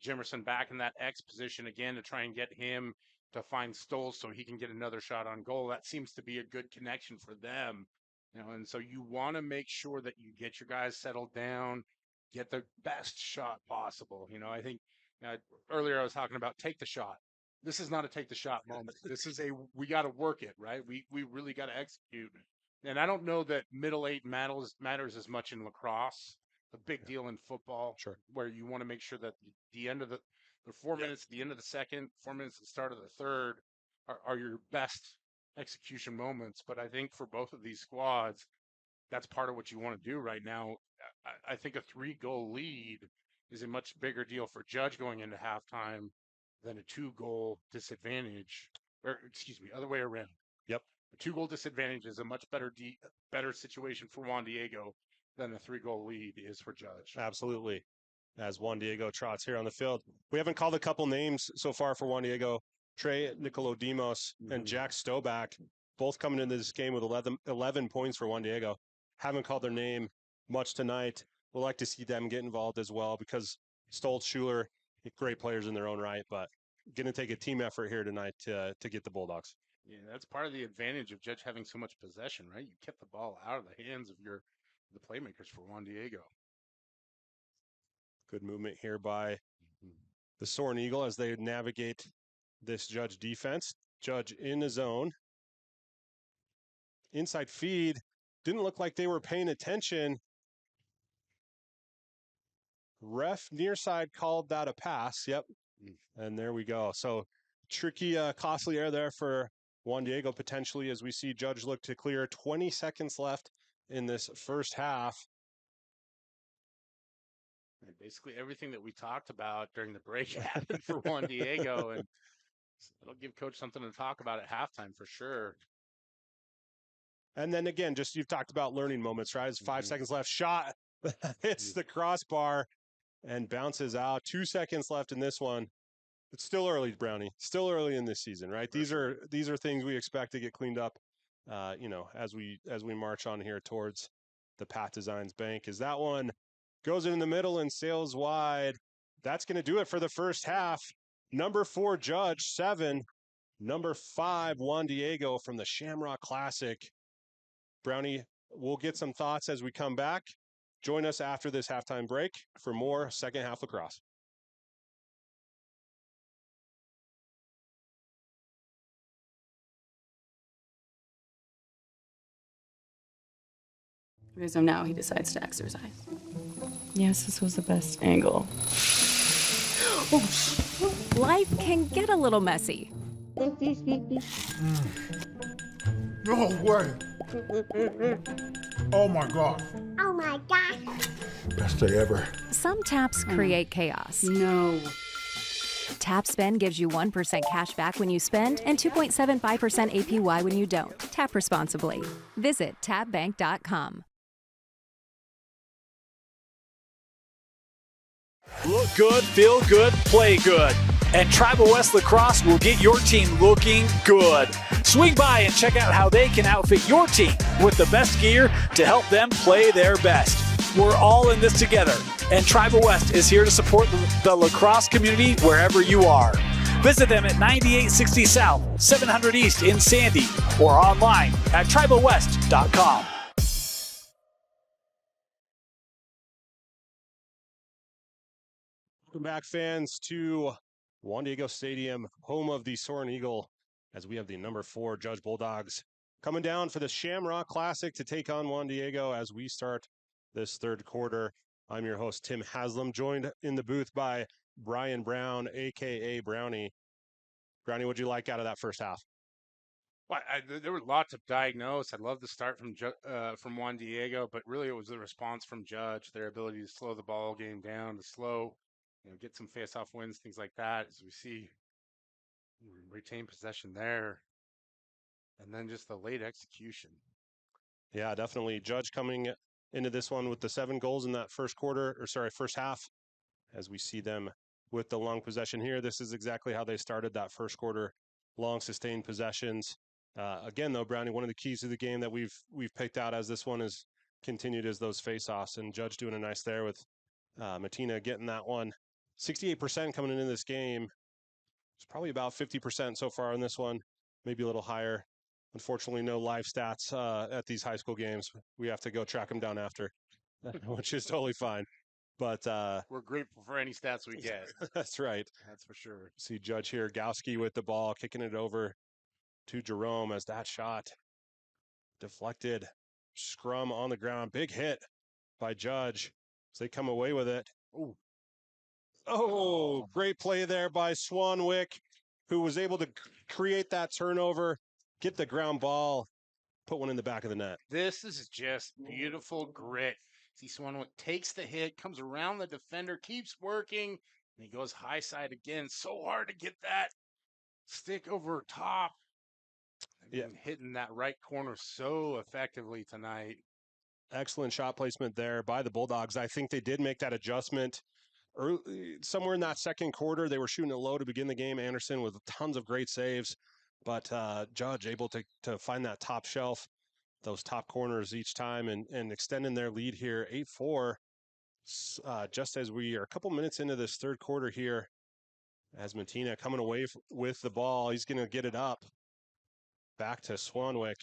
Jimerson back in that X position again to try and get him to find Stoles so he can get another shot on goal. That seems to be a good connection for them. And so you want to make sure that you get your guys settled down, get the best shot possible. I think earlier I was talking about take the shot. this is not a take the shot moment. This is we got to work it, right? We really got to execute. And I don't know that middle eight matters as much in lacrosse. A big deal in football,
Sure.
where you want to make sure that the end of the 4 minutes, the end of the second, 4 minutes at the start of the third are your best execution moments. But I think for both of these squads, that's part of what you want to do right now. I think a 3-goal lead is a much bigger deal for Judge going into halftime than a 2-goal disadvantage, or excuse me, other way around.
Yep.
A 2-goal disadvantage is a much better situation for Juan Diego than a 3-goal lead is for Judge.
Absolutely. As Juan Diego trots here on the field. We haven't called a couple names so far for Juan Diego. Trey Nicolodimos and Jack Stoback, both coming into this game with 11 points for Juan Diego. Haven't called their name much tonight. We'd like to see them get involved as well because Stoltz, Schuler, great players in their own right, but going to take a team effort here tonight to get the Bulldogs.
Yeah, that's part of the advantage of Judge having so much possession, right? You kept the ball out of the hands of the playmakers for Juan Diego.
Good movement here by the Soaring Eagle as they navigate this Judge defense. Judge in the zone. Inside feed. Didn't look like they were paying attention. Ref near side called that a pass. Yep. And there we go. So tricky, costly air there for Juan Diego potentially as we see Judge look to clear. 20 seconds left in this first half.
And basically everything that we talked about during the break happened for Juan Diego, and it'll give Coach something to talk about at halftime for sure.
And then again, just you've talked about learning moments, right? It's 5 seconds left. Shot hits the crossbar and bounces out. 2 seconds left in this one. It's still early, Brownie. Still early in this season, right? These are things we expect to get cleaned up, as we march on here towards the Path Designs Bank. As that one goes in the middle and sails wide. That's going to do it for the first half. Number 4, Judge, 7. Number 5, Juan Diego from the Shamrock Classic. Brownie, we'll get some thoughts as we come back. Join us after this halftime break for more second half lacrosse.
So now he decides to exercise.
Yes, this was the best angle.
Life can get a little messy.
No way. Oh my God.
Oh my gosh.
Best day ever.
Some taps create chaos.
No.
Tap Spend gives you 1% cash back when you spend and 2.75% APY when you don't. Tap responsibly. Visit tapbank.com.
Look good, feel good, play good. And Tribal West Lacrosse will get your team looking good. Swing by and check out how they can outfit your team with the best gear to help them play their best. We're all in this together, and Tribal West is here to support the lacrosse community wherever you are. Visit them at 9860 South, 700 East in Sandy, or online at tribalwest.com.
Welcome back, fans, to Juan Diego Stadium, home of the Soaring Eagle, as we have the number 4 Judge Bulldogs coming down for the Shamrock Classic to take on Juan Diego as we start this third quarter. I'm your host, Tim Haslam, joined in the booth by Brian Brown, a.k.a. Brownie. Brownie, what'd you like out of that first half?
Well, there were lots to diagnose. I love the start from Juan Diego, but really it was the response from Judge, their ability to slow the ball game down, to slow, get some face-off wins, things like that, as we see retain possession there. And then just the late execution.
Yeah, definitely. Judge coming into this one with the 7 goals in that first half, as we see them with the long possession here. This is exactly how they started that first quarter, long sustained possessions. Again, though, Brownie, one of the keys to the game that we've picked out as this one is continued is those face-offs, and Judge doing a nice there with Matina getting that one. 68% coming into this game. It's probably about 50% so far in this one, maybe a little higher. Unfortunately, no live stats at these high school games. We have to go track them down after, which is totally fine. But
We're grateful for any stats we get.
that's right.
That's for sure.
See Judge here, Gowski with the ball, kicking it over to Jerome as that shot deflected. Scrum on the ground. Big hit by Judge as they come away with it.
Ooh.
Oh, great play there by Swanwick, who was able to create that turnover, get the ground ball, put one in the back of the net.
This is just beautiful grit. See, Swanwick takes the hit, comes around the defender, keeps working, and he goes high side again. So hard to get that stick over top.
Yeah.
Hitting that right corner so effectively tonight.
Excellent shot placement there by the Bulldogs. I think they did make that adjustment early, somewhere in that second quarter. They were shooting it low to begin the game. Anderson with tons of great saves, but Judge able to find that top shelf, those top corners each time, and extending their lead here, 8-4. Just as we are a couple minutes into this third quarter here, as Matina coming away with the ball, he's going to get it up back to Swanwick.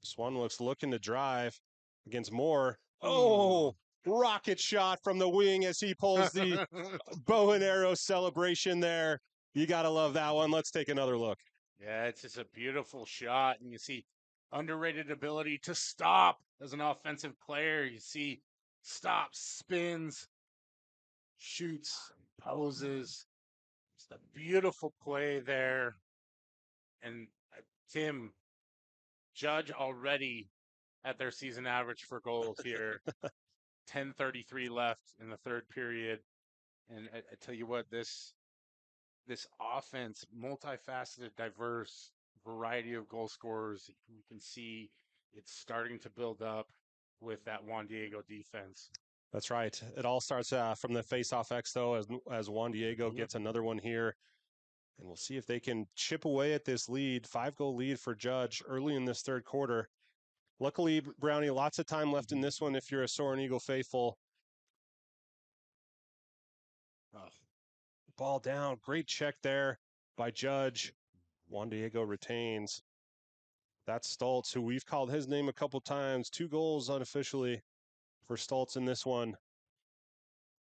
Swanwick's looking to drive against Moore. Oh, rocket shot from the wing as he pulls the bow and arrow celebration there. You got to love that one. Let's take another look.
Yeah, it's just a beautiful shot. And you see underrated ability to stop as an offensive player. You see stops, spins, shoots, poses. It's a beautiful play there. And Tim, Judge already at their season average for goals here. 10:33 left in the third period. And I tell you what, this offense, multifaceted, diverse variety of goal scorers, you can see it's starting to build up with that Juan Diego defense.
That's right. It all starts from the face-off X, though, as Juan Diego gets another one here. And we'll see if they can chip away at this lead, 5-goal lead for Judge early in this third quarter. Luckily, Brownie, lots of time left in this one if you're a Soaring Eagle faithful. Ball down. Great check there by Judge. Juan Diego retains. That's Stoltz, who we've called his name a couple times. 2 goals unofficially for Stoltz in this one.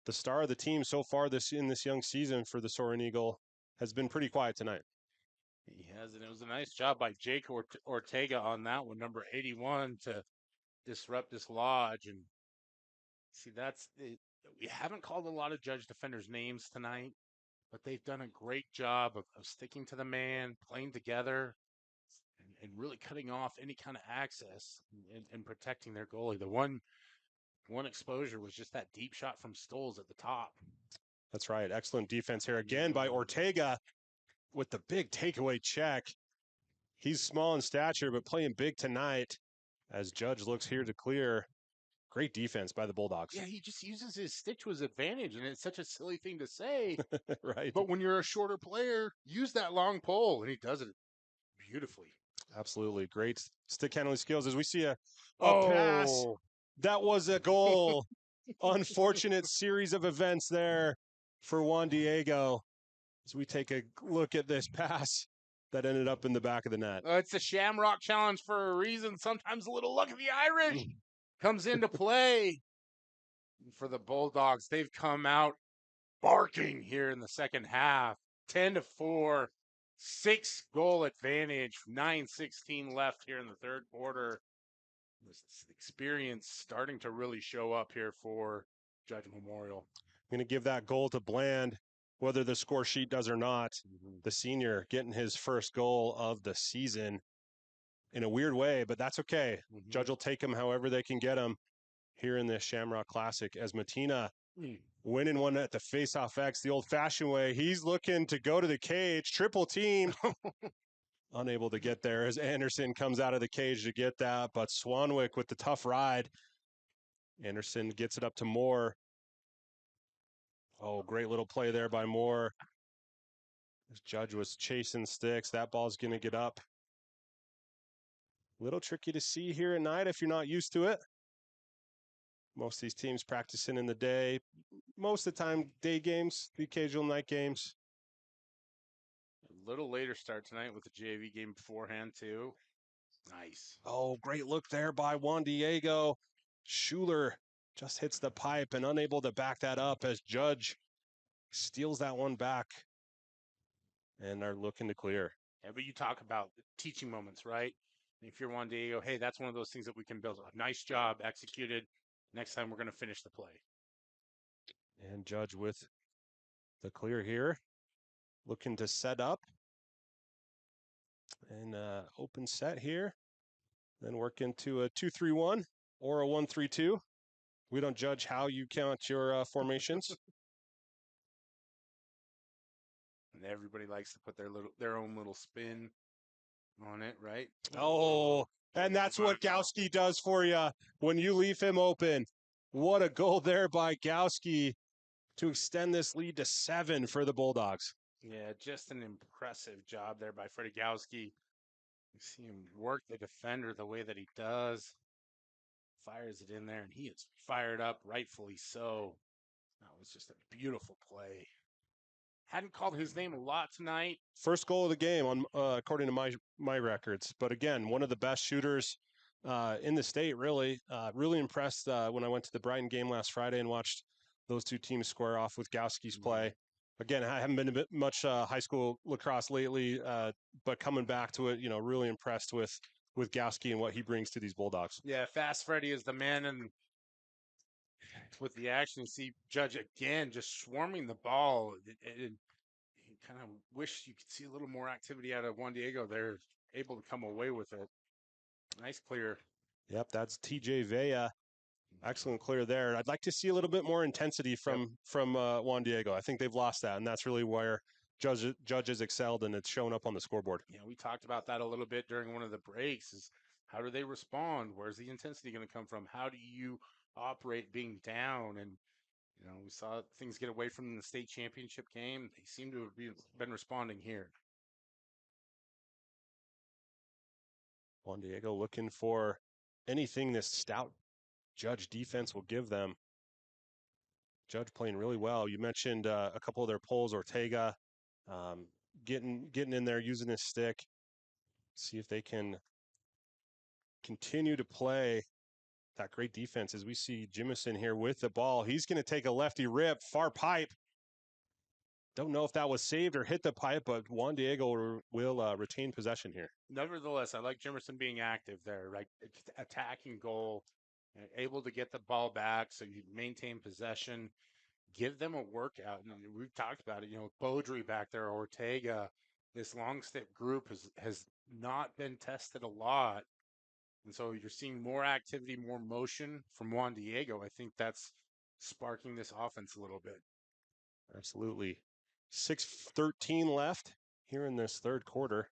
The star of the team so far in this young season for the Soaring Eagle has been pretty quiet tonight.
He has, and it was a nice job by Jake Ortega on that one, number 81, to disrupt this lodge. And see, we haven't called a lot of Judge defenders' names tonight, but they've done a great job of sticking to the man, playing together, and really cutting off any kind of access and protecting their goalie. The one exposure was just that deep shot from Stoles at the top.
That's right. Excellent defense here again by Ortega with the big takeaway check. He's small in stature, but playing big tonight as Judge looks here to clear. Great defense by the Bulldogs.
Yeah, he just uses his stick to his advantage, and it's such a silly thing to say.
Right.
But when you're a shorter player, use that long pole, and he does it beautifully.
Absolutely. Great stick handling skills as we see a pass. That was a goal. Unfortunate series of events there for Juan Diego as we take a look at this pass that ended up in the back of the net.
It's a Shamrock Challenge for a reason. Sometimes a little luck of the Irish comes into play for the Bulldogs. They've come out barking here in the second half. 10-4, 6-goal advantage, 9:16 left here in the third quarter. This experience starting to really show up here for Judge Memorial.
I'm going to give that goal to Bland, whether the score sheet does or not. The senior getting his first goal of the season in a weird way, but that's okay. Judge will take him however they can get him here in this Shamrock Classic as Matina winning one at the face-off X the old-fashioned way. He's looking to go to the cage, triple team. Unable to get there as Anderson comes out of the cage to get that, but Swanwick with the tough ride. Anderson gets it up to Moore. Oh, great little play there by Moore. This Judge was chasing sticks. That ball's going to get up. Little tricky to see here at night if you're not used to it. Most of these teams practicing in the day. Most of the time, day games, the occasional night games.
A little later start tonight with the JV game beforehand, too. Nice.
Oh, great look there by Juan Diego. Schuler just hits the pipe and unable to back that up as Judge steals that one back and are looking to clear.
Yeah, but you talk about teaching moments, right? If you're Juan Diego, hey, that's one of those things that we can build. A nice job executed. Next time we're going to finish the play.
And Judge with the clear here, looking to set up. And open set here. Then work into a 2-3-1 or a 1-3-2. We don't judge how you count your formations.
And everybody likes to put their own little spin on it, right?
Oh, and that's what Gowski does for you when you leave him open. What a goal there by Gowski to extend this lead to 7 for the Bulldogs.
Yeah, just an impressive job there by Freddie Gowski. You see him work the defender the way that he does. Fires it in there, and he is fired up, rightfully so. That was just a beautiful play. Hadn't called his name a lot tonight.
First goal of the game, on according to my records. But again, one of the best shooters in the state, really. Really impressed when I went to the Brighton game last Friday and watched those two teams square off with Gowski's play. Again, I haven't been a bit much high school lacrosse lately, but coming back to it, really impressed with Gowski and what he brings to these Bulldogs.
Yeah, Fast Freddy is the man, and with the action, you see Judge again just swarming the ball. You kind of wish you could see a little more activity out of Juan Diego. They're able to come away with it. Nice clear.
Yep, that's TJ Vea. Excellent clear there. I'd like to see a little bit more intensity from Juan Diego. I think they've lost that, and that's really where Judge has excelled, and it's shown up on the scoreboard.
Yeah, we talked about that a little bit during one of the breaks. Is how do they respond? Where's the intensity going to come from? How do you operate being down? And we saw things get away from the state championship game. They seem to have been responding here.
Juan Diego looking for anything this stout Judge defense will give them. Judge playing really well. You mentioned a couple of their pulls, Ortega, getting in there, using his stick. See if they can continue to play that great defense as we see Jimison here with the ball. He's going to take a lefty rip, far pipe. Don't know if that was saved or hit the pipe, but Juan Diego will retain possession here.
Nevertheless, I like Jimerson being active there, right? Attacking goal, able to get the ball back so you maintain possession. Give them a workout. And we've talked about it, Beaudry back there, Ortega. This long stick group has not been tested a lot. And so you're seeing more activity, more motion from Juan Diego. I think that's sparking this offense a little bit.
Absolutely. 6:13 left here in this third quarter.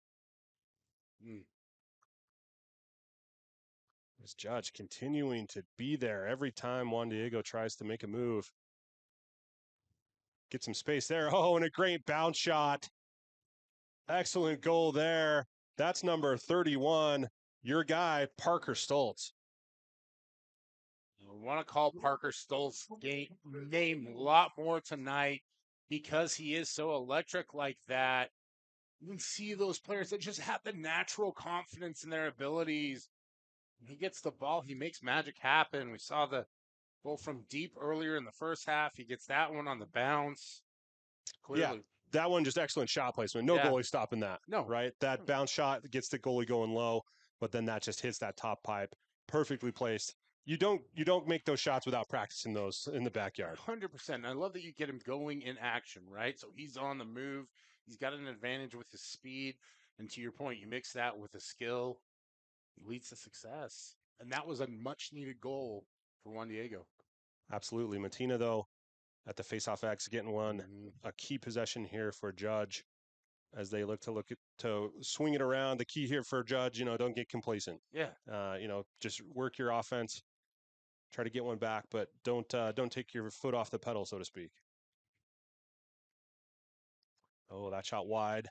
This Judge continuing to be there every time Juan Diego tries to make a move. Get some space there. Oh, and a great bounce shot. Excellent goal there. That's number 31. Your guy, Parker Stoltz.
I want to call Parker Stoltz' name a lot more tonight because he is so electric like that. You can see those players that just have the natural confidence in their abilities. When he gets the ball, he makes magic happen. We saw the goal from deep earlier in the first half. He gets that one on the bounce. Clearly.
Yeah, that one just excellent shot placement. No goalie stopping that.
No.
Right? That bounce shot gets the goalie going low, but then that just hits that top pipe. Perfectly placed. You don't make those shots without practicing those in the backyard.
100%. I love that you get him going in action, right? So he's on the move. He's got an advantage with his speed. And to your point, you mix that with a skill, it leads to success. And that was a much-needed goal for Juan Diego.
Absolutely. Matina, though, at the faceoff X, getting one. A key possession here for Judge as they look to swing it around. The key here for Judge, don't get complacent.
Yeah.
Just work your offense. Try to get one back, but don't take your foot off the pedal, so to speak. Oh, that shot wide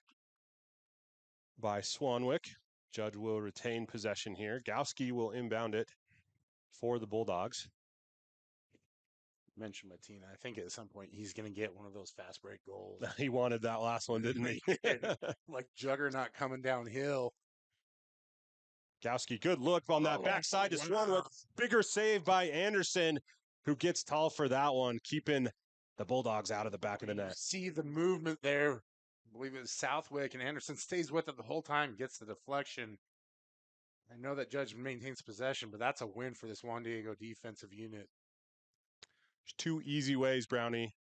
by Swanwick. Judge will retain possession here. Gowski will inbound it for the Bulldogs.
Mentioned Matina. I think at some point he's going to get one of those fast break goals.
He wanted that last one, didn't he?
Like Juggernaut coming downhill.
Gowski, good look on that backside to Swanwick. Bigger save by Anderson. who gets tall for that one, keeping the Bulldogs out of the back of the
You
net.
see the movement there. I believe it was Southwick, and Anderson stays with it the whole time, gets the deflection. I know that Judge maintains possession, but that's a win for this Juan Diego defensive unit.
There's two easy ways, Brownie,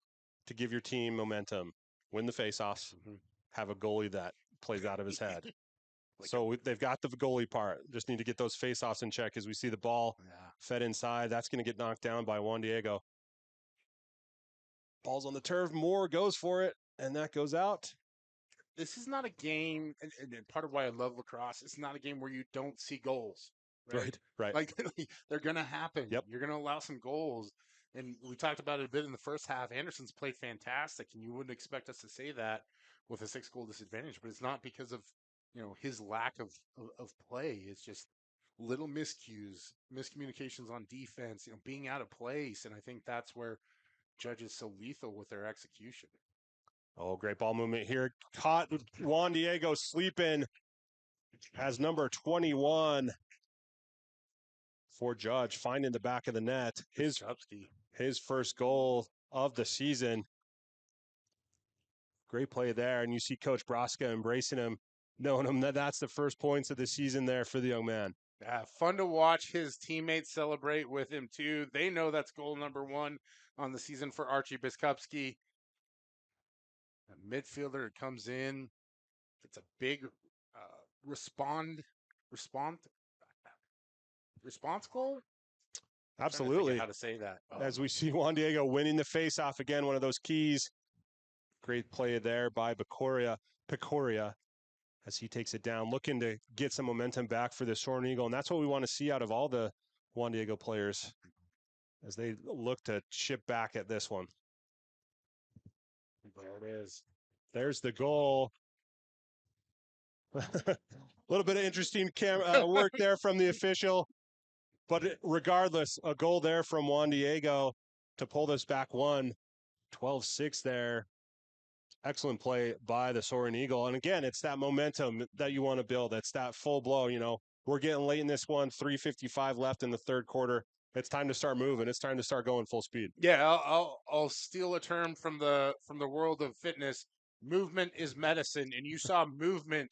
to give your team momentum. Win the faceoffs, have a goalie that plays out of his head. They've got the goalie part. Just need to get those faceoffs in check as we see the ball fed inside. That's going to get knocked down by Juan Diego. Ball's on the turf. Moore goes for it, and that goes out.
This is not a game, and part of why I love lacrosse, it's not a game where you don't see goals.
Right.
Like, they're going to happen.
Yep.
You're going to allow some goals. And we talked about it a bit in the first half. Anderson's played fantastic, and you wouldn't expect us to say that with a 6-goal disadvantage, but it's not because of, his lack of play. It's just little miscues, miscommunications on defense, being out of place. And I think that's where Judge is so lethal with their execution.
Oh, great ball movement here. Caught Juan Diego sleeping. Has number 21 for Judge, finding the back of the net. His first goal of the season. Great play there. And you see Coach Braska embracing him, knowing him that's the first points of the season there for the young man.
Yeah, fun to watch his teammates celebrate with him, too. They know that's goal number 1 on the season for Archie Biskupski. A midfielder comes in. It's a big response goal?
Absolutely.
How to say that.
As we see Juan Diego winning the faceoff again, one of those keys. Great play there by Picoria as he takes it down, looking to get some momentum back for the Soaring Eagle. And that's what we want to see out of all the Juan Diego players as they look to chip back at this one.
There it is.
There's the goal. A little bit of interesting work there from the official. But regardless, a goal there from Juan Diego to pull this back 12-6 there. Excellent play by the Soaring Eagle. And again, it's that momentum that you want to build. It's that full blow. We're getting late in this one, 3:55 left in the third quarter. It's time to start moving. It's time to start going full speed.
Yeah, I'll steal a term from the world of fitness. Movement is medicine, and you saw movement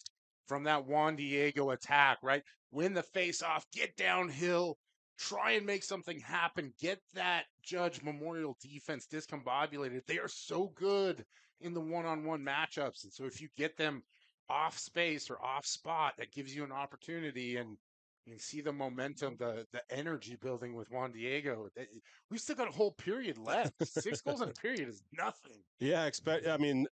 from that Juan Diego attack, right? Win the face-off, get downhill, try and make something happen, get that Judge Memorial defense discombobulated. They are so good in the one-on-one matchups, and so if you get them off space or off spot, that gives you an opportunity. And you see the momentum, the energy building with Juan Diego. We've still got a whole period left. 6 goals in a period is nothing.
Yeah,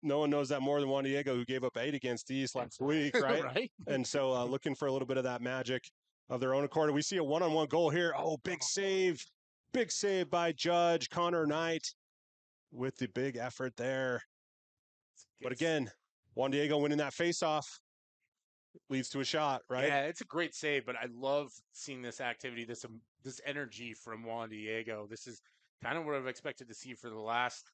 no one knows that more than Juan Diego, who gave up 8 against East last week, right?
Right.
And so looking for a little bit of that magic of their own accord. We see a one-on-one goal here. Oh, big save by Judge Connor Knight with the big effort there. But again, Juan Diego winning that face-off leads to a shot, right?
Yeah, it's a great save, but I love seeing this activity, this energy from Juan Diego. This is kind of what I've expected to see for the last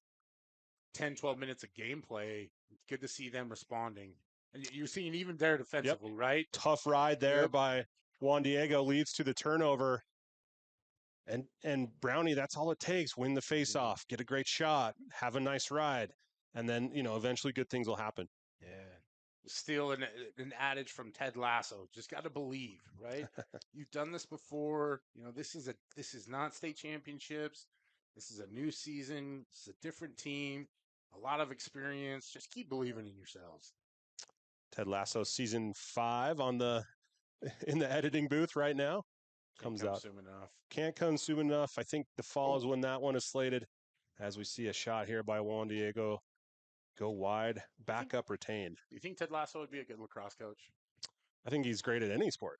10, 12 minutes of gameplay. It's good to see them responding. And you're seeing even there defensively, right?
Tough ride there by Juan Diego leads to the turnover. And Brownie, that's all it takes. Win the face-off, get a great shot, have a nice ride, and then, eventually good things will happen.
Yeah. Steal an adage from Ted Lasso. Just got to believe, right? You've done this before. This is not state championships. This is a new season. It's a different team. A lot of experience. Just keep believing in yourselves.
Ted Lasso season 5 in the editing booth right now. Comes out. Can't consume enough. I think the fall is when that one is slated. As we see a shot here by Juan Diego. Go wide, back up, retained.
Do you think Ted Lasso would be a good lacrosse coach?
I think he's great at any sport.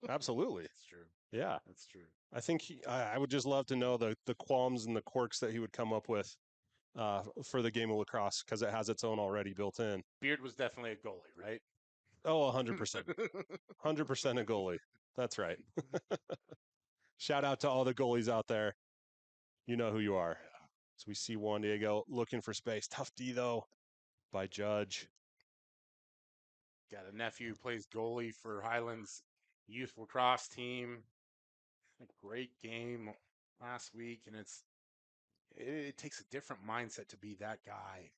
Absolutely.
That's true.
Yeah.
That's true.
I think I would just love to know the qualms and the quirks that he would come up with for the game of lacrosse, because it has its own already built in.
Beard was definitely a goalie, right?
Oh, 100%. 100% a goalie. That's right. Shout out to all the goalies out there. You know who you are. So we see Juan Diego looking for space. Tough D, though, by Judge.
Got a nephew who plays goalie for Highlands youth lacrosse team. A great game last week, and it's it takes a different mindset to be that guy.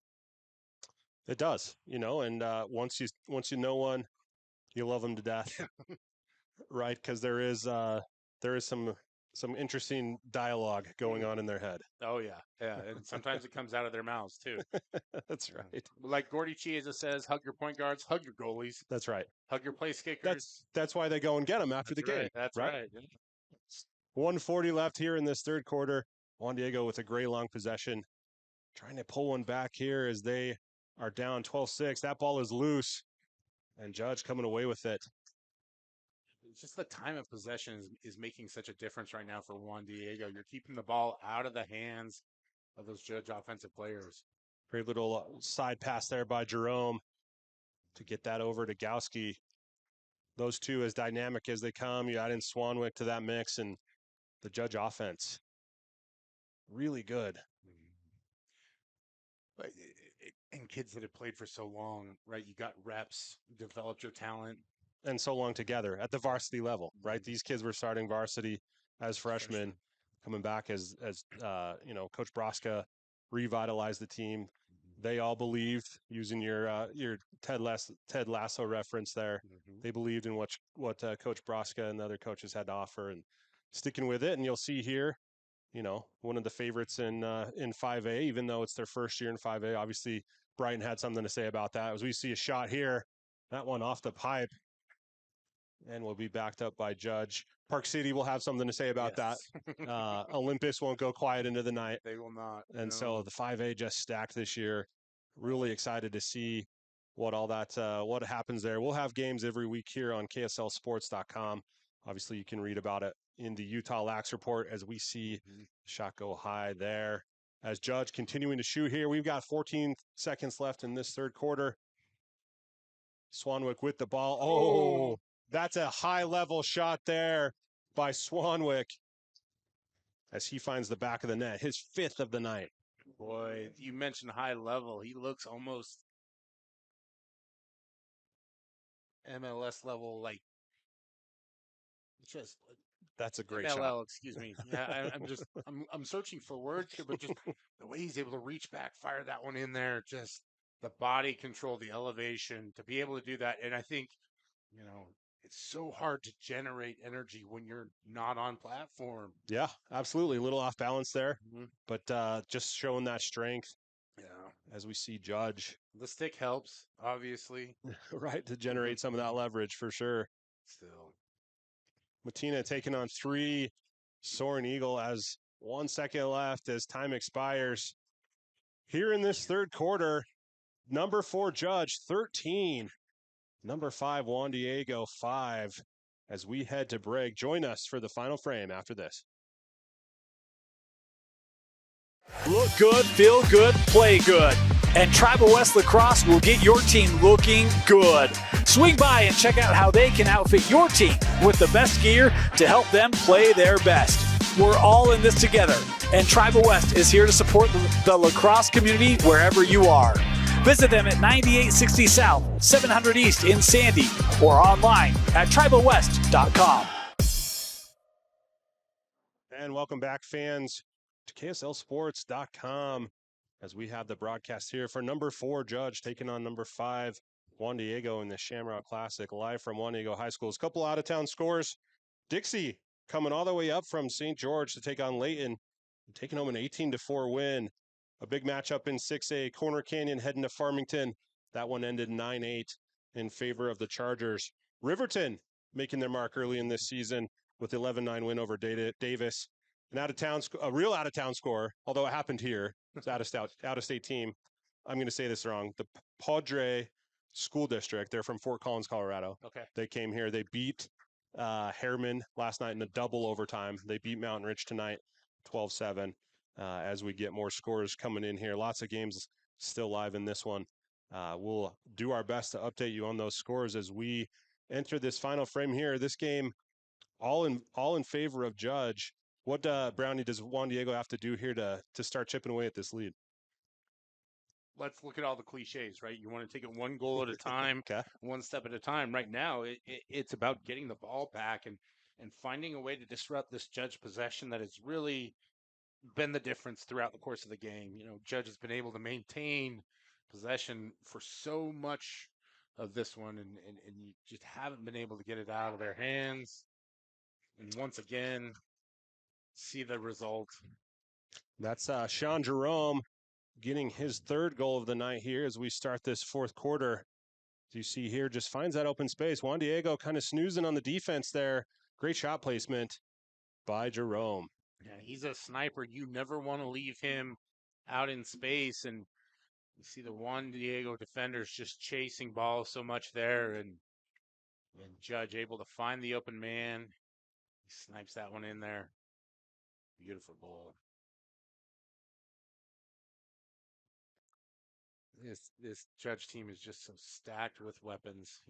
It does, and once you know one, you love them to death, right? Because there is some interesting dialogue going on in their head.
Oh yeah, and sometimes it comes out of their mouths too.
That's right.
Like Gordy Chiesa says, hug your point guards, hug your goalies,
That's right.
hug your place kickers.
That's why they go and get them after the game.
That's right.
1:40 left here in this third quarter. Juan Diego with a great long possession, trying to pull one back here as they are down 12-6. That ball is loose, and Judge coming away with it.
It's just the time of possession is making such a difference right now for Juan Diego. You're keeping the ball out of the hands of those Judge offensive players.
Great little side pass there by Jerome to get that over to Gowski. Those two as dynamic as they come. You add in Swanwick to that mix, and the Judge offense, really good.
And kids that have played for so long, right? You got reps, developed your talent.
And so long together at the varsity level, right? These kids were starting varsity as freshmen, coming back as Coach Broska revitalized the team. They all believed, using your Ted Lasso reference there. They believed in what Coach Broska and the other coaches had to offer, and sticking with it. And you'll see here, one of the favorites in 5A, even though it's their first year in 5A. Obviously, Brighton had something to say about that. As we see a shot here, that one off the pipe, and will be backed up by Judge. Park City will have something to say about that. Olympus won't go quiet into the night.
They will not.
And so the 5A just stacked this year. Really excited to see what happens there. We'll have games every week here on KSLSports.com. Obviously, you can read about it in the Utah Lax report as we see shot go high there. As Judge continuing to shoot here, we've got 14 seconds left in this third quarter. Swanwick with the ball. Oh, that's a high-level shot there by Swanwick as he finds the back of the net, his 5th of the night.
Boy, you mentioned high level. He looks almost MLS level, like just.
That's a great
MLL,
shot.
Excuse me. Yeah, I'm searching for words here, but just the way he's able to reach back, fire that one in there, just the body control, the elevation, to be able to do that. And I think, it's so hard to generate energy when you're not on platform.
Yeah, absolutely. A little off balance there, but just showing that strength.
Yeah.
As we see Judge.
The stick helps, obviously.
Right, to generate some of that leverage for sure.
Still.
Matina taking on 3. Soaring Eagle as 1 second left as time expires. Here in this third quarter, number 4 Judge, 13. Number 5, Juan Diego, 5. As we head to break, join us for the final frame after this.
Look good, feel good, play good. And Tribal West Lacrosse will get your team looking good. Swing by and check out how they can outfit your team with the best gear to help them play their best. We're all in this together, and Tribal West is here to support the lacrosse community wherever you are. Visit them at 9860 South, 700 East in Sandy, or online at tribalwest.com.
And welcome back, fans, to KSLSports.com as we have the broadcast here for number 4 Judge taking on number 5 Juan Diego in the Shamrock Classic, live from Juan Diego High School. A couple out-of-town scores. Dixie coming all the way up from St. George to take on Layton, taking home an 18-4 win. A big matchup in 6A, Corner Canyon heading to Farmington. That one ended 9-8 in favor of the Chargers. Riverton making their mark early in this season with 11-9 win over Davis. A real out-of-town score, although it happened here. It's out-of-state team. I'm going to say this wrong. The Padre School District, they're from Fort Collins, Colorado.
Okay.
They came here. They beat Harriman last night in a double overtime. They beat Mountain Ridge tonight, 12-7. As we get more scores coming in here. Lots of games still live in this one. We'll do our best to update you on those scores as we enter this final frame here. This game, all in favor of Judge. What Brownie does Juan Diego have to do here to start chipping away at this lead?
Let's look at all the cliches, right? You want to take it one goal at a time,
Okay.
one step at a time. Right now, it's about getting the ball back and finding a way to disrupt this Judge possession that is really been the difference throughout the course of the game. Judge has been able to maintain possession for so much of this one, and you just haven't been able to get it out of their hands. And once again, see the result.
That's Sean Jerome getting his third goal of the night here as we start this fourth quarter. As you see here, just finds that open space. Juan Diego kind of snoozing on the defense there. Great shot placement by Jerome.
Yeah, he's a sniper. You never want to leave him out in space. And you see the Juan Diego defenders just chasing balls so much there. And Judge able to find the open man. He snipes that one in there. Beautiful goal. This Judge team is just so stacked with weapons,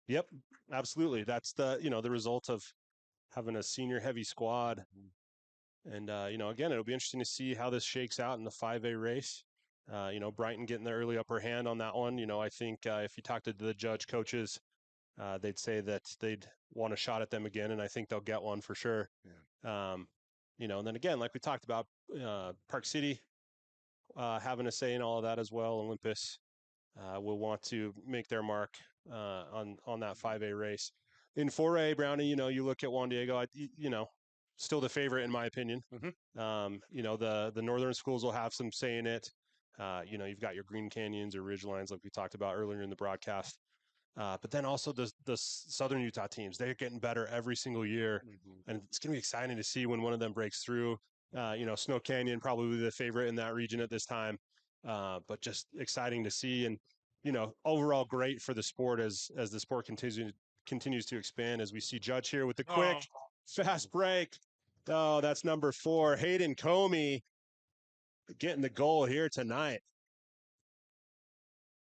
Yep, absolutely. That's the result of having a senior heavy squad. And, again, it'll be interesting to see how this shakes out in the 5A race. Brighton getting the early upper hand on that one. I think if you talk to the Judge coaches, they'd say that they'd want a shot at them again, and I think they'll get one for sure.
Yeah.
And then again, like we talked about, Park City having a say in all of that as well. Olympus will want to make their mark on that 5A race. In 4A, Brownie, you look at Juan Diego, still the favorite in my opinion.
Mm-hmm.
The northern schools will have some say in it. You've got your Green Canyons or Ridgelines, like we talked about earlier in the broadcast. But then also the Southern Utah teams, they're getting better every single year.
Mm-hmm.
And it's going to be exciting to see when one of them breaks through. Snow Canyon probably the favorite in that region at this time. But just exciting to see. And, overall great for the sport as the sport continues to expand, as we see Judge here with the quick, fast break. Oh, that's number 4, Hayden Comey, getting the goal here tonight.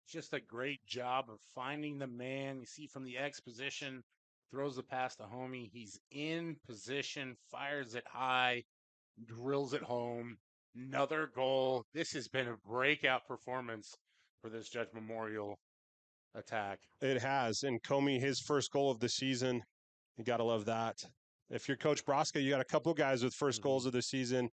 Just a great job of finding the man. You see from the X position, throws the pass to homie. He's in position, fires it high, drills it home. Another goal. This has been a breakout performance for this Judge Memorial attack.
It has. And Comey, his first goal of the season. You got to love that. If you're Coach Broska, you got a couple guys with first goals of the season.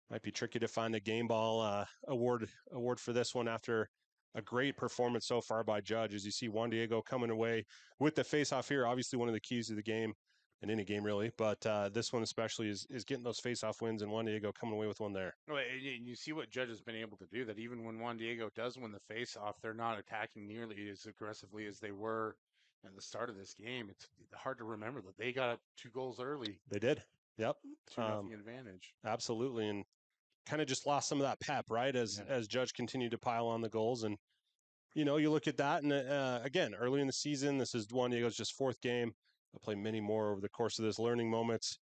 Might be tricky to find a game ball award for this one after a great performance so far by Judge. As you see Juan Diego coming away with the face-off here, obviously one of the keys to the game, in any game really, but this one especially is getting those face-off wins, and Juan Diego coming away with one there.
You see what Judge has been able to do, that even when Juan Diego does win the face-off, they're not attacking nearly as aggressively as they were at the start of this game. It's hard to remember that they got 2 goals early.
They did. Yep.
2-0 advantage.
Absolutely. And kind of just lost some of that pep, right? As Judge continued to pile on the goals. And, you look at that, and again, early in the season, this is Juan Diego's just 4th game. I'll play many more over the course of this, learning moments.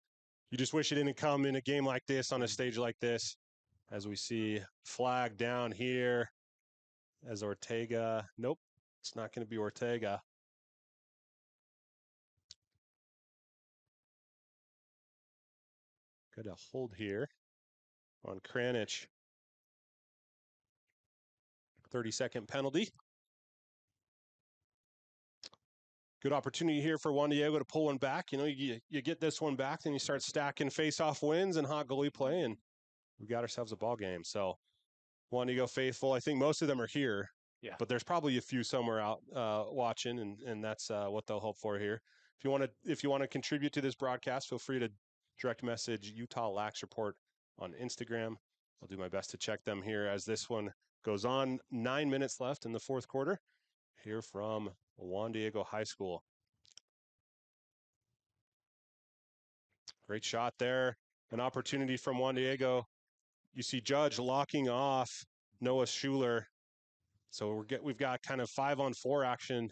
You just wish it didn't come in a game like this, on a stage like this, as we see flag down here as Ortega. Nope, it's not going to be Ortega. Good a hold here on Kranich. 30-second penalty. Good opportunity here for Juan Diego to pull one back. You get this one back, then you start stacking face-off wins and hot goalie play, and we got ourselves a ball game. So Juan Diego faithful, I think most of them are here, but there's probably a few somewhere out watching, and that's what they'll hope for here. If you want to contribute to this broadcast, feel free to direct message Utah Lax Report on Instagram. I'll do my best to check them here as this one goes on. 9 minutes left in the fourth quarter here from Juan Diego High School. Great shot there. An opportunity from Juan Diego. You see Judge locking off Noah Schuler. So we've got kind of 5-on-4 action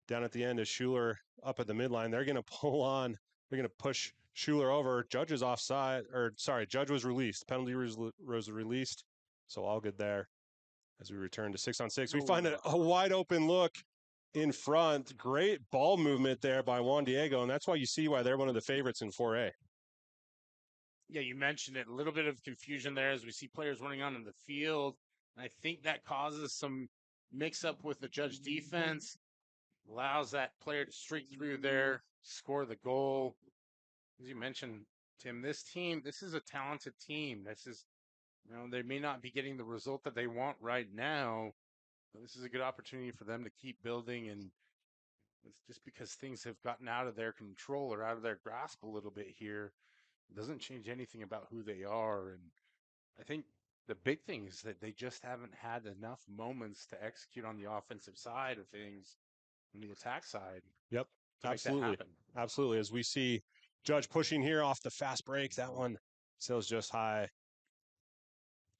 down at the end as Schuler up at the midline. They're going to pull on. They're going to push Schuler over. Judge is offside, Judge was released. Penalty was released. So all good there as we return to 6-on-6. We find a wide open look in front. Great ball movement there by Juan Diego, and that's why you see why they're one of the favorites in 4A.
Yeah, you mentioned it. A little bit of confusion there as we see players running on in the field. I think that causes some mix-up with the Judge defense. Allows that player to streak through there, score the goal. As you mentioned, Tim, this is a talented team. They may not be getting the result that they want right now, but this is a good opportunity for them to keep building. And it's just because things have gotten out of their control or out of their grasp a little bit here, it doesn't change anything about who they are. And I think the big thing is that they just haven't had enough moments to execute on the offensive side of things, on the attack side.
Yep,
to make that
absolutely.
happen.
Absolutely. As we see Judge pushing here off the fast break, that one sails just high.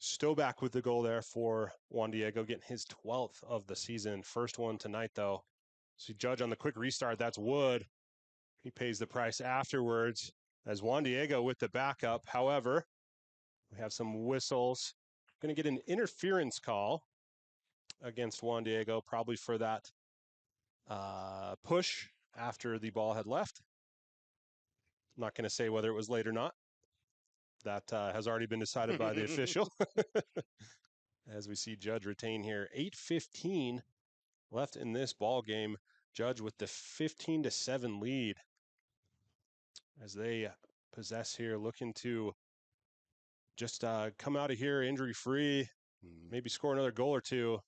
Stoback with the goal there for Juan Diego, getting his 12th of the season. First one tonight, though. See Judge on the quick restart. That's Wood. He pays the price afterwards as Juan Diego with the backup. However, we have some whistles. Going to get an interference call against Juan Diego, probably for that push after the ball had left. I'm not going to say whether it was late or not. That has already been decided by the official. As we see Judge retain here. 8:15 left in this ball game. Judge with the 15-7 lead as they possess here, looking to just come out of here injury-free, maybe score another goal or two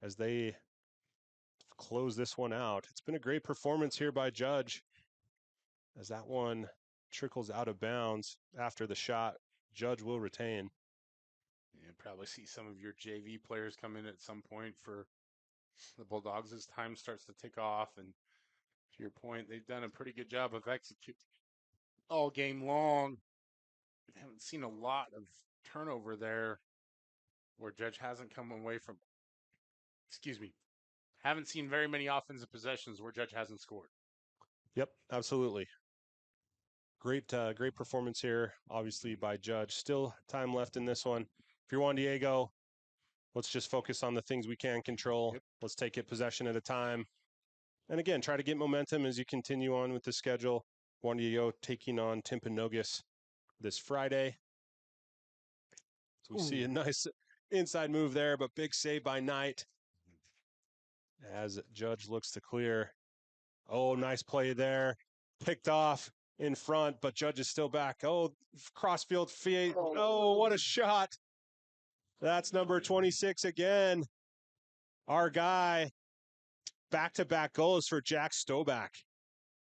as they close this one out. It's been a great performance here by Judge as that one trickles out of bounds after the shot. Judge will retain.
And probably see some of your JV players come in at some point for the Bulldogs as time starts to tick off. And to your point, they've done a pretty good job of executing all game long. We haven't seen a lot of turnover there where Judge hasn't come away from, haven't seen very many offensive possessions where Judge hasn't scored.
Yep, absolutely. Great performance here, obviously, by Judge. Still time left in this one. If you're Juan Diego, let's just focus on the things we can control.
Yep.
Let's take it possession at a time. And again, try to get momentum as you continue on with the schedule. Juan Diego taking on Timpanogos this Friday. So we see a nice inside move there, but big save by Knight as Judge looks to clear. Oh, nice play there. Picked off in front, but Judge is still back. Oh, crossfield feet. Oh, what a shot. That's number 26 again. Our guy. Back-to-back goals for Jack Stoback.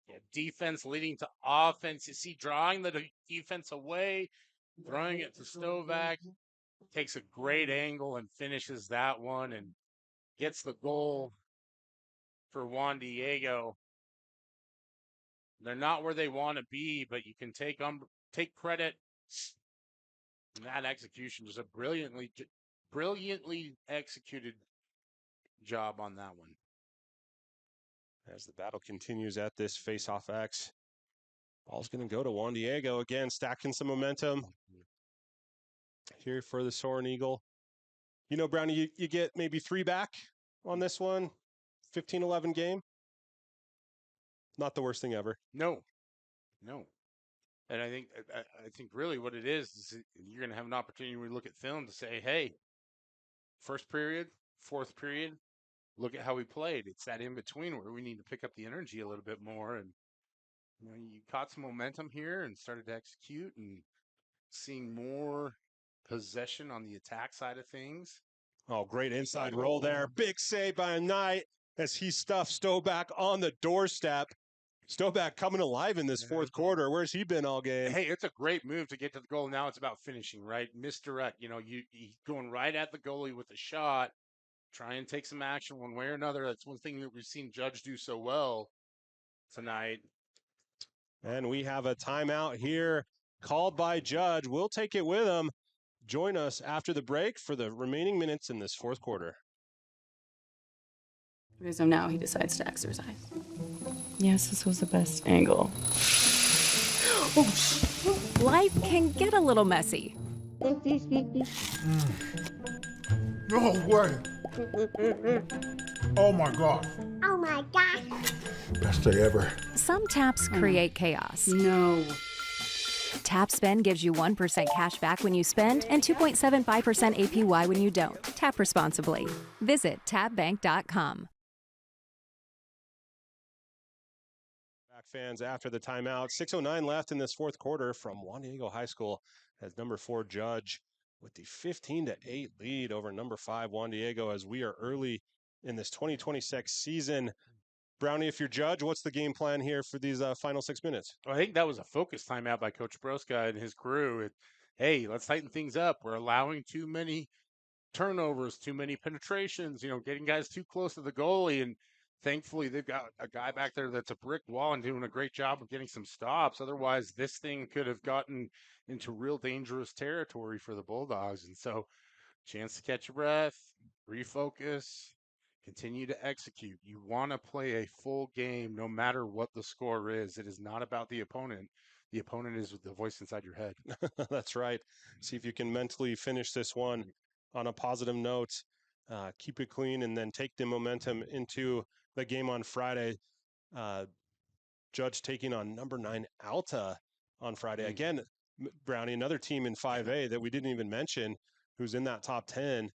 Yeah, defense leading to offense. You see, drawing the defense away, throwing it to Stoback. Takes a great angle and finishes that one and gets the goal for Juan Diego. They're not where they want to be, but you can take credit. That execution was a brilliantly executed job on that one.
As the battle continues at this face-off X, ball's going to go to Juan Diego again, stacking some momentum here for the Soaring Eagle. You know, Brownie, you get maybe 3 back on this one, 15-11 game. Not the worst thing ever.
No. And I think really what it is you're going to have an opportunity when you look at film to say, hey, first period, fourth period, look at how we played. It's that in between where we need to pick up the energy a little bit more. And you caught some momentum here and started to execute and seeing more possession on the attack side of things.
Oh, great inside roll there. Big save by Knight as he stuffed Stoback on the doorstep. Stoback coming alive in this fourth quarter. Where's he been all game?
Hey, it's a great move to get to the goal. Now it's about finishing, right? Misdirect. He's going right at the goalie with a shot. Try and take some action one way or another. That's one thing that we've seen Judge do so well tonight.
And we have a timeout here called by Judge. We'll take it with him. Join us after the break for the remaining minutes in this fourth quarter.
Okay, so now he decides to exercise.
Yes, this was the best angle.
Life can get a little messy.
No way. Oh my God.
Oh my God.
Best day ever.
Some taps create chaos.
No.
Tap Spend gives you 1% cash back when you spend and 2.75% APY when you don't. Tap responsibly. Visit tapbank.com.
fans after the timeout. 6:09 left in this fourth quarter from Juan Diego High School as number 4 Judge with the 15-8 lead over number 5 Juan Diego as we are early in this 2026 season. Brownie, if you're Judge, what's the game plan here for these final 6 minutes?
Well, I think that was a focus timeout by Coach Broska and his crew. Hey, let's tighten things up. We're allowing too many turnovers, too many penetrations, getting guys too close to the goalie. And thankfully, they've got a guy back there that's a brick wall and doing a great job of getting some stops. Otherwise, this thing could have gotten into real dangerous territory for the Bulldogs. And so, chance to catch your breath, refocus, continue to execute. You want to play a full game no matter what the score is. It is not about the opponent. The opponent is the voice inside your head.
That's right. See if you can mentally finish this one on a positive note, keep it clean, and then take the momentum into the game on Friday. Judge taking on number 9 Alta on Friday. Again, Brownie, another team in 5A that we didn't even mention who's in that top 10.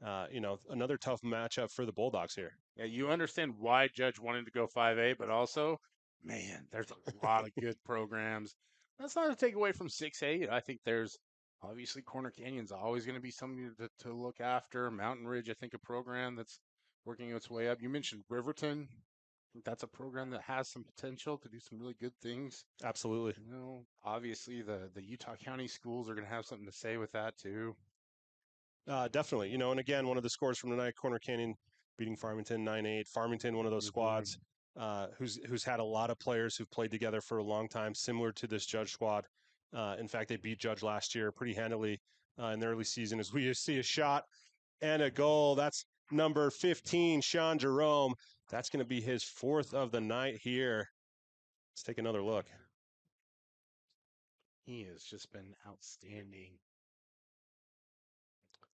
Another tough matchup for the Bulldogs here.
Yeah, you understand why Judge wanted to go 5A, but also, man, there's a lot of good programs. That's not to take away from 6A. I think there's obviously Corner Canyon's always going to be something to look after. Mountain Ridge, I think, a program that's working its way up. You mentioned Riverton. I think that's a program that has some potential to do some really good things.
Absolutely.
Obviously the Utah County schools are going to have something to say with that too.
Definitely. And again, one of the scores from tonight, Corner Canyon beating Farmington 9-8. Farmington, one of those squads who's had a lot of players who've played together for a long time, similar to this Judge squad. In fact, they beat Judge last year pretty handily in the early season as we see a shot and a goal. That's number 15, Sean Jerome. That's going to be his 4th of the night here. Let's take another look.
He has just been outstanding.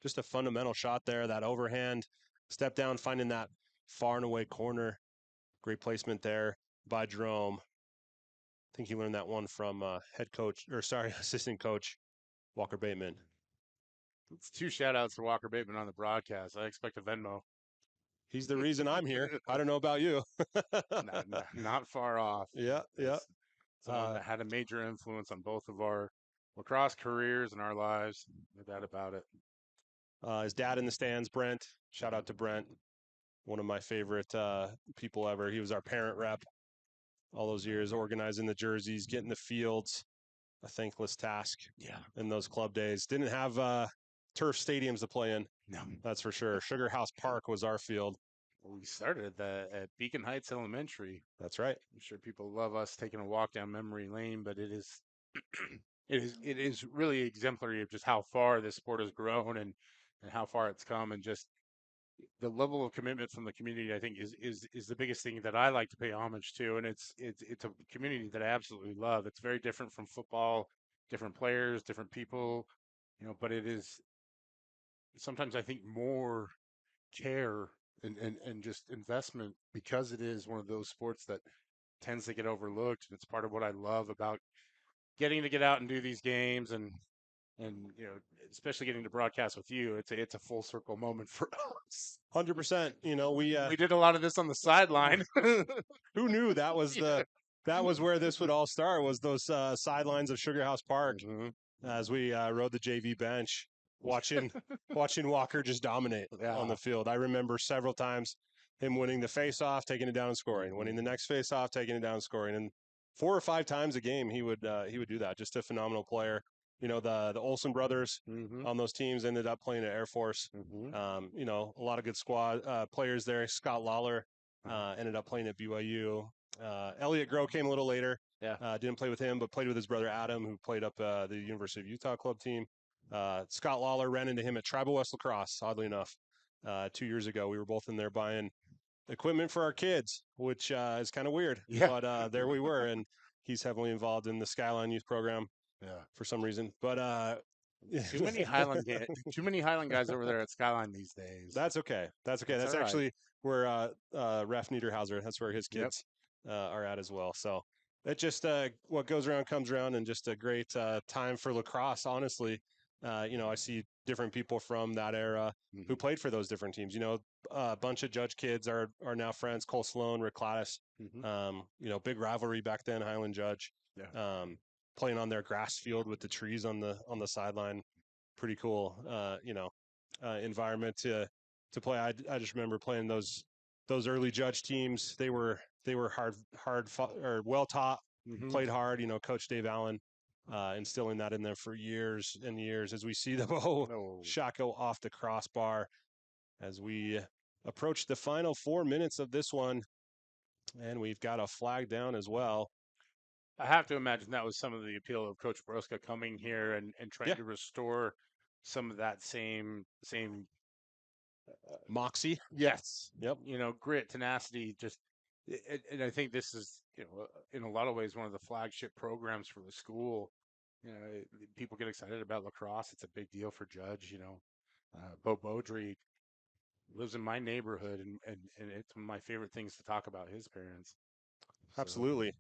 Just a fundamental shot there, that overhand, step down, finding that far and away corner. Great placement there by Jerome. I think he learned that one from assistant coach Walker Bateman.
It's 2 shout-outs to Walker Bateman on the broadcast. I expect a Venmo.
He's the reason I'm here. I don't know about you.
Not far off.
Yeah.
Someone that had a major influence on both of our lacrosse careers and our lives. No doubt about it.
His dad in the stands, Brent. Shout out to Brent. One of my favorite people ever. He was our parent rep all those years, organizing the jerseys, getting the fields. A thankless task in those club days. Didn't have turf stadiums to play in.
No.
That's for sure. Sugar House Park was our field.
We started at Beacon Heights Elementary.
That's right.
I'm sure people love us taking a walk down memory lane, but it is really exemplary of just how far this sport has grown and how far it's come, and just the level of commitment from the community. I think is the biggest thing that I like to pay homage to, and it's a community that I absolutely love. It's very different from football, different players, different people, but it is sometimes I think more care and just investment, because it is one of those sports that tends to get overlooked. And it's part of what I love about getting to get out and do these games, and especially getting to broadcast with you. It's a full circle moment for us.
100%.
We did a lot of this on the sideline.
Who knew that was where this would all start, was those sidelines of Sugar House Park as we rode the JV bench, watching Walker just dominate on the field. I remember several times him winning the face-off, taking it down and scoring, winning the next face-off, taking it down and scoring, and 4 or 5 times a game he would do that. Just a phenomenal player. The Olsen brothers on those teams ended up playing at Air Force. A lot of good squad players there. Scott Lawler ended up playing at BYU. Elliot Groh came a little later. Didn't play with him, but played with his brother Adam, who played up the University of Utah club team. Scott Lawler ran into him at Tribal West Lacrosse, oddly enough, 2 years ago. We were both in there buying equipment for our kids, which is kind of weird. But there we were, and he's heavily involved in the Skyline Youth Program. For some reason, but
too many Highland guys over there at Skyline these days.
That's okay. That's actually where Ref Niederhauser. That's where his kids are at as well. So it just what goes around comes around, and just a great time for lacrosse. Honestly, I see different people from that era who played for those different teams. A bunch of Judge kids are now friends. Cole Sloan, Rick Gladys, big rivalry back then, Highland Judge.
Yeah.
Playing on their grass field with the trees on the sideline. Pretty cool, environment to play. I just remember playing those early Judge teams. They were hard fought, or well taught, played hard. Coach Dave Allen instilling that in them for years and years. As we see the shot go off the crossbar as we approach the final 4 minutes of this one, and we've got a flag down as well.
I have to imagine that was some of the appeal of Coach Broska coming here and trying to restore some of that same
moxie.
Yes.
Yep.
Grit, tenacity, and I think this is, in a lot of ways, one of the flagship programs for the school. People get excited about lacrosse. It's a big deal for Judge. Bo Beaudry lives in my neighborhood, and it's one of my favorite things to talk about his parents.
Absolutely.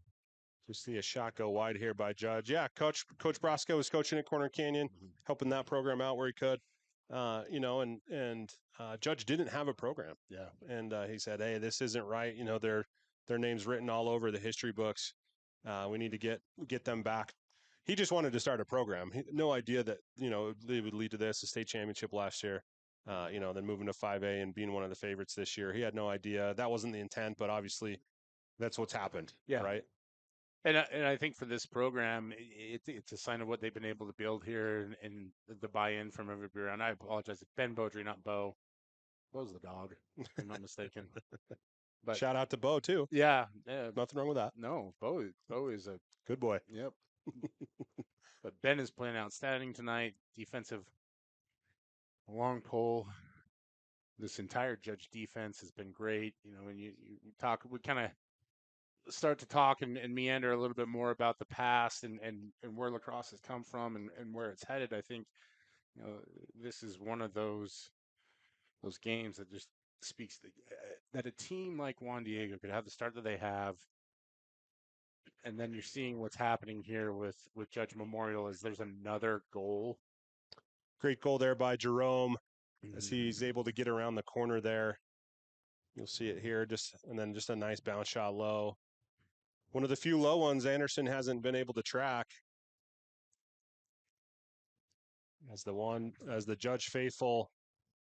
Just see a shot go wide here by Judge. Yeah, Coach Broska was coaching at Corner Canyon, helping that program out where he could. Judge didn't have a program.
Yeah.
And he said, hey, this isn't right. Their name's written all over the history books. We need to get them back. He just wanted to start a program. No idea that, they would lead to this, a state championship last year, then moving to 5A and being one of the favorites this year. He had no idea. That wasn't the intent, but obviously that's what's happened.
Yeah.
Right.
And I think for this program, it's a sign of what they've been able to build here and the buy-in from everybody. And I apologize, it's Ben Beaudry, not Bo. Bo's the dog, if I'm not mistaken.
But shout out to Bo too.
Yeah,
nothing wrong with that.
No, Bo is a
good boy.
Yep. But Ben is playing outstanding tonight. Defensive long pole. This entire Judge defense has been great. When you talk, we kind of start to talk and meander a little bit more about the past and where lacrosse has come from and where it's headed. I think, this is one of those games that just speaks that a team like Juan Diego could have the start that they have. And then you're seeing what's happening here with Judge Memorial as there's another goal.
Great goal there by Jerome as he's able to get around the corner there. You'll see it here, and then just a nice bounce shot low. One of the few low ones Anderson hasn't been able to track. As the Judge faithful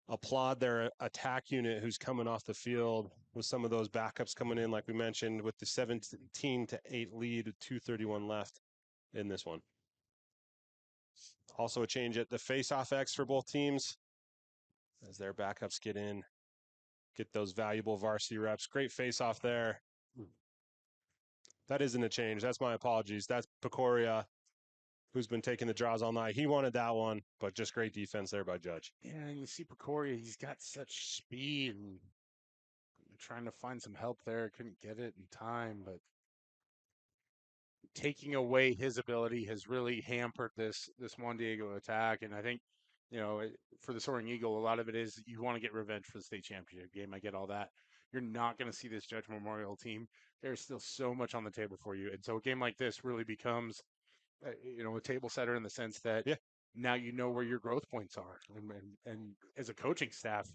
applaud their attack unit who's coming off the field with some of those backups coming in, like we mentioned, with the 17-8 lead with 2:31 left in this one. Also a change at the face-off X for both teams as their backups get those valuable varsity reps. Great face-off there. That isn't a change. That's my apologies. That's Pecoria, who's been taking the draws all night. He wanted that one, but just great defense there by Judge.
Yeah, and you see Pecoria, he's got such speed and trying to find some help there. Couldn't get it in time, but taking away his ability has really hampered this Juan Diego attack. And I think, for the Soaring Eagle, a lot of it is you want to get revenge for the state championship game. I get all that. You're not going to see this Judge Memorial team. There's still so much on the table for you. And so a game like this really becomes, a table setter in the sense that now you know where your growth points are. And as a coaching staff,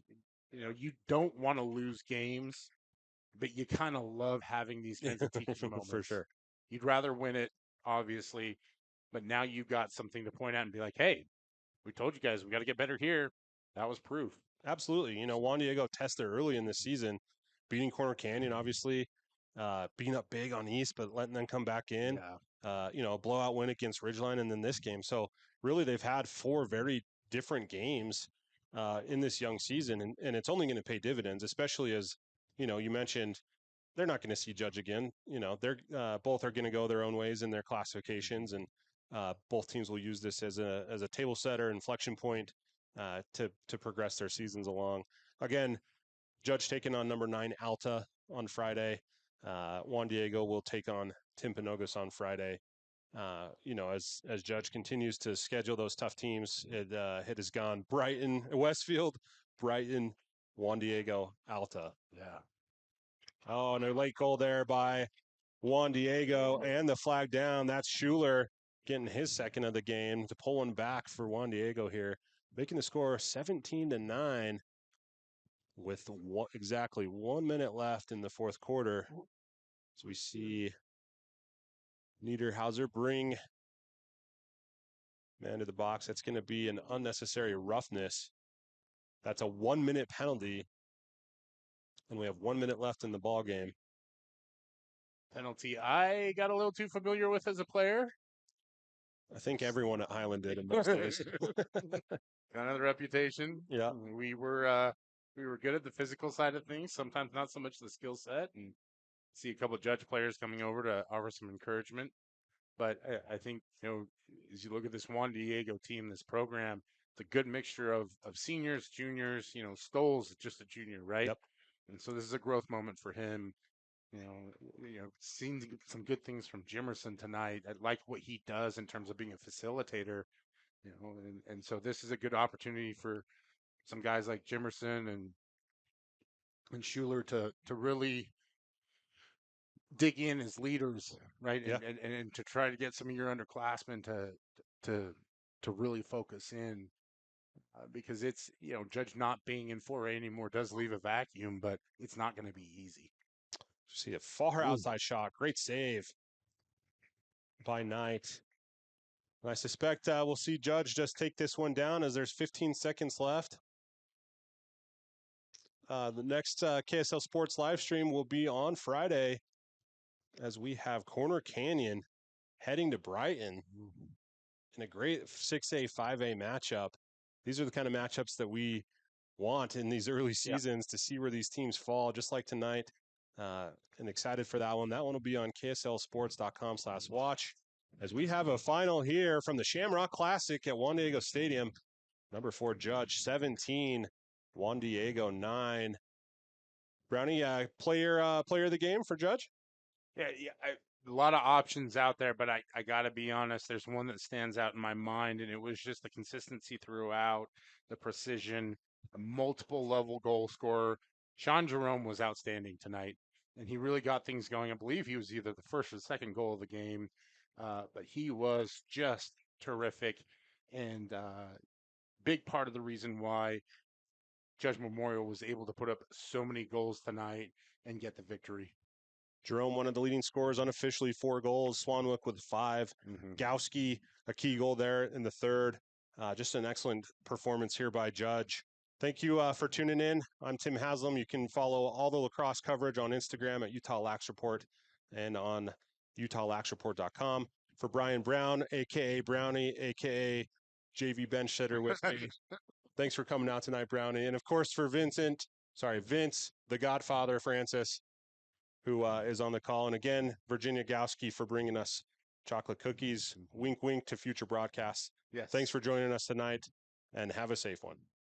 you don't want to lose games, but you kind of love having these kinds of teaching moments.
For sure.
You'd rather win it, obviously, but now you've got something to point out and be like, hey, we told you guys we got to get better here. That was proof.
Absolutely. Juan Diego tested early in the season, beating Corner Canyon, obviously, being up big on East, but letting them come back in.
Yeah.
A blowout win against Ridgeline and then this game. So really they've had 4 very different games in this young season, and it's only going to pay dividends, especially as, you mentioned, they're not going to see Judge again. They're both are going to go their own ways in their classifications, and both teams will use this as a table setter, inflection point to progress their seasons along. Again, Judge taking on number 9 Alta on Friday. Juan Diego will take on Timpanogos on Friday. As Judge continues to schedule those tough teams, it has gone Brighton, Westfield, Brighton, Juan Diego, Alta.
Yeah.
Oh, and a late goal there by Juan Diego, and the flag down. That's Schuler. getting his second of the game to pull one back for Juan Diego here, making the score 17-9 with exactly 1 minute left in the fourth quarter. So we see Niederhauser bring man to the box. That's going to be an unnecessary roughness. That's a 1 minute penalty. And we have 1 minute left in the ball game.
Penalty I got a little too familiar with as a player.
I think everyone at Highland did in most days.
Kind of the reputation.
Yeah.
We were good at the physical side of things, sometimes not so much the skill set, and see a couple of Judge players coming over to offer some encouragement. But I think, as you look at this Juan Diego team, this program, it's a good mixture of seniors, juniors. Stoll's just a junior, right?
Yep.
And so this is a growth moment for him. Seen some good things from Jimerson tonight. I like what he does in terms of being a facilitator. And so this is a good opportunity for some guys like Jimerson and Schuler to really dig in as leaders, right?
Yeah.
And to try to get some of your underclassmen to really focus in, because it's, Judge not being in 4A anymore does leave a vacuum, but it's not going to be easy.
See a far outside shot. Great save by Knight. And I suspect we'll see Judge just take this one down as there's 15 seconds left. The next KSL Sports live stream will be on Friday as we have Corner Canyon heading to Brighton in a great 6A, 5A matchup. These are the kind of matchups that we want in these early seasons to see where these teams fall, just like tonight. And excited for that one. That one will be on kslsports.com/watch as we have a final here from the Shamrock Classic at Juan Diego Stadium. Number 4 Judge 17, Juan Diego 9. Brownie, player of the game for Judge?
Yeah, a lot of options out there, but I got to be honest, there's one that stands out in my mind, and it was just the consistency throughout, the precision, a multiple level goal scorer. Sean Jerome was outstanding tonight, and he really got things going. I believe he was either the first or the second goal of the game, but he was just terrific, and big part of the reason why Judge Memorial was able to put up so many goals tonight and get the victory.
Jerome, one of the leading scorers, unofficially 4 goals. Swanwick with 5. Gowski, a key goal there in the third. Just an excellent performance here by Judge. Thank you for tuning in. I'm Tim Haslam. You can follow all the lacrosse coverage on Instagram at Utah Lax Report and on UtahLaxReport.com. For Brian Brown, a.k.a. Brownie, a.k.a. JV bench sitter with me. Thanks for coming out tonight, Brownie. And, of course, for Vince, the Godfather Francis, who is on the call. And again, Virginia Gowski for bringing us chocolate cookies. Wink, wink to future broadcasts.
Yes.
Thanks for joining us tonight, and have a safe one.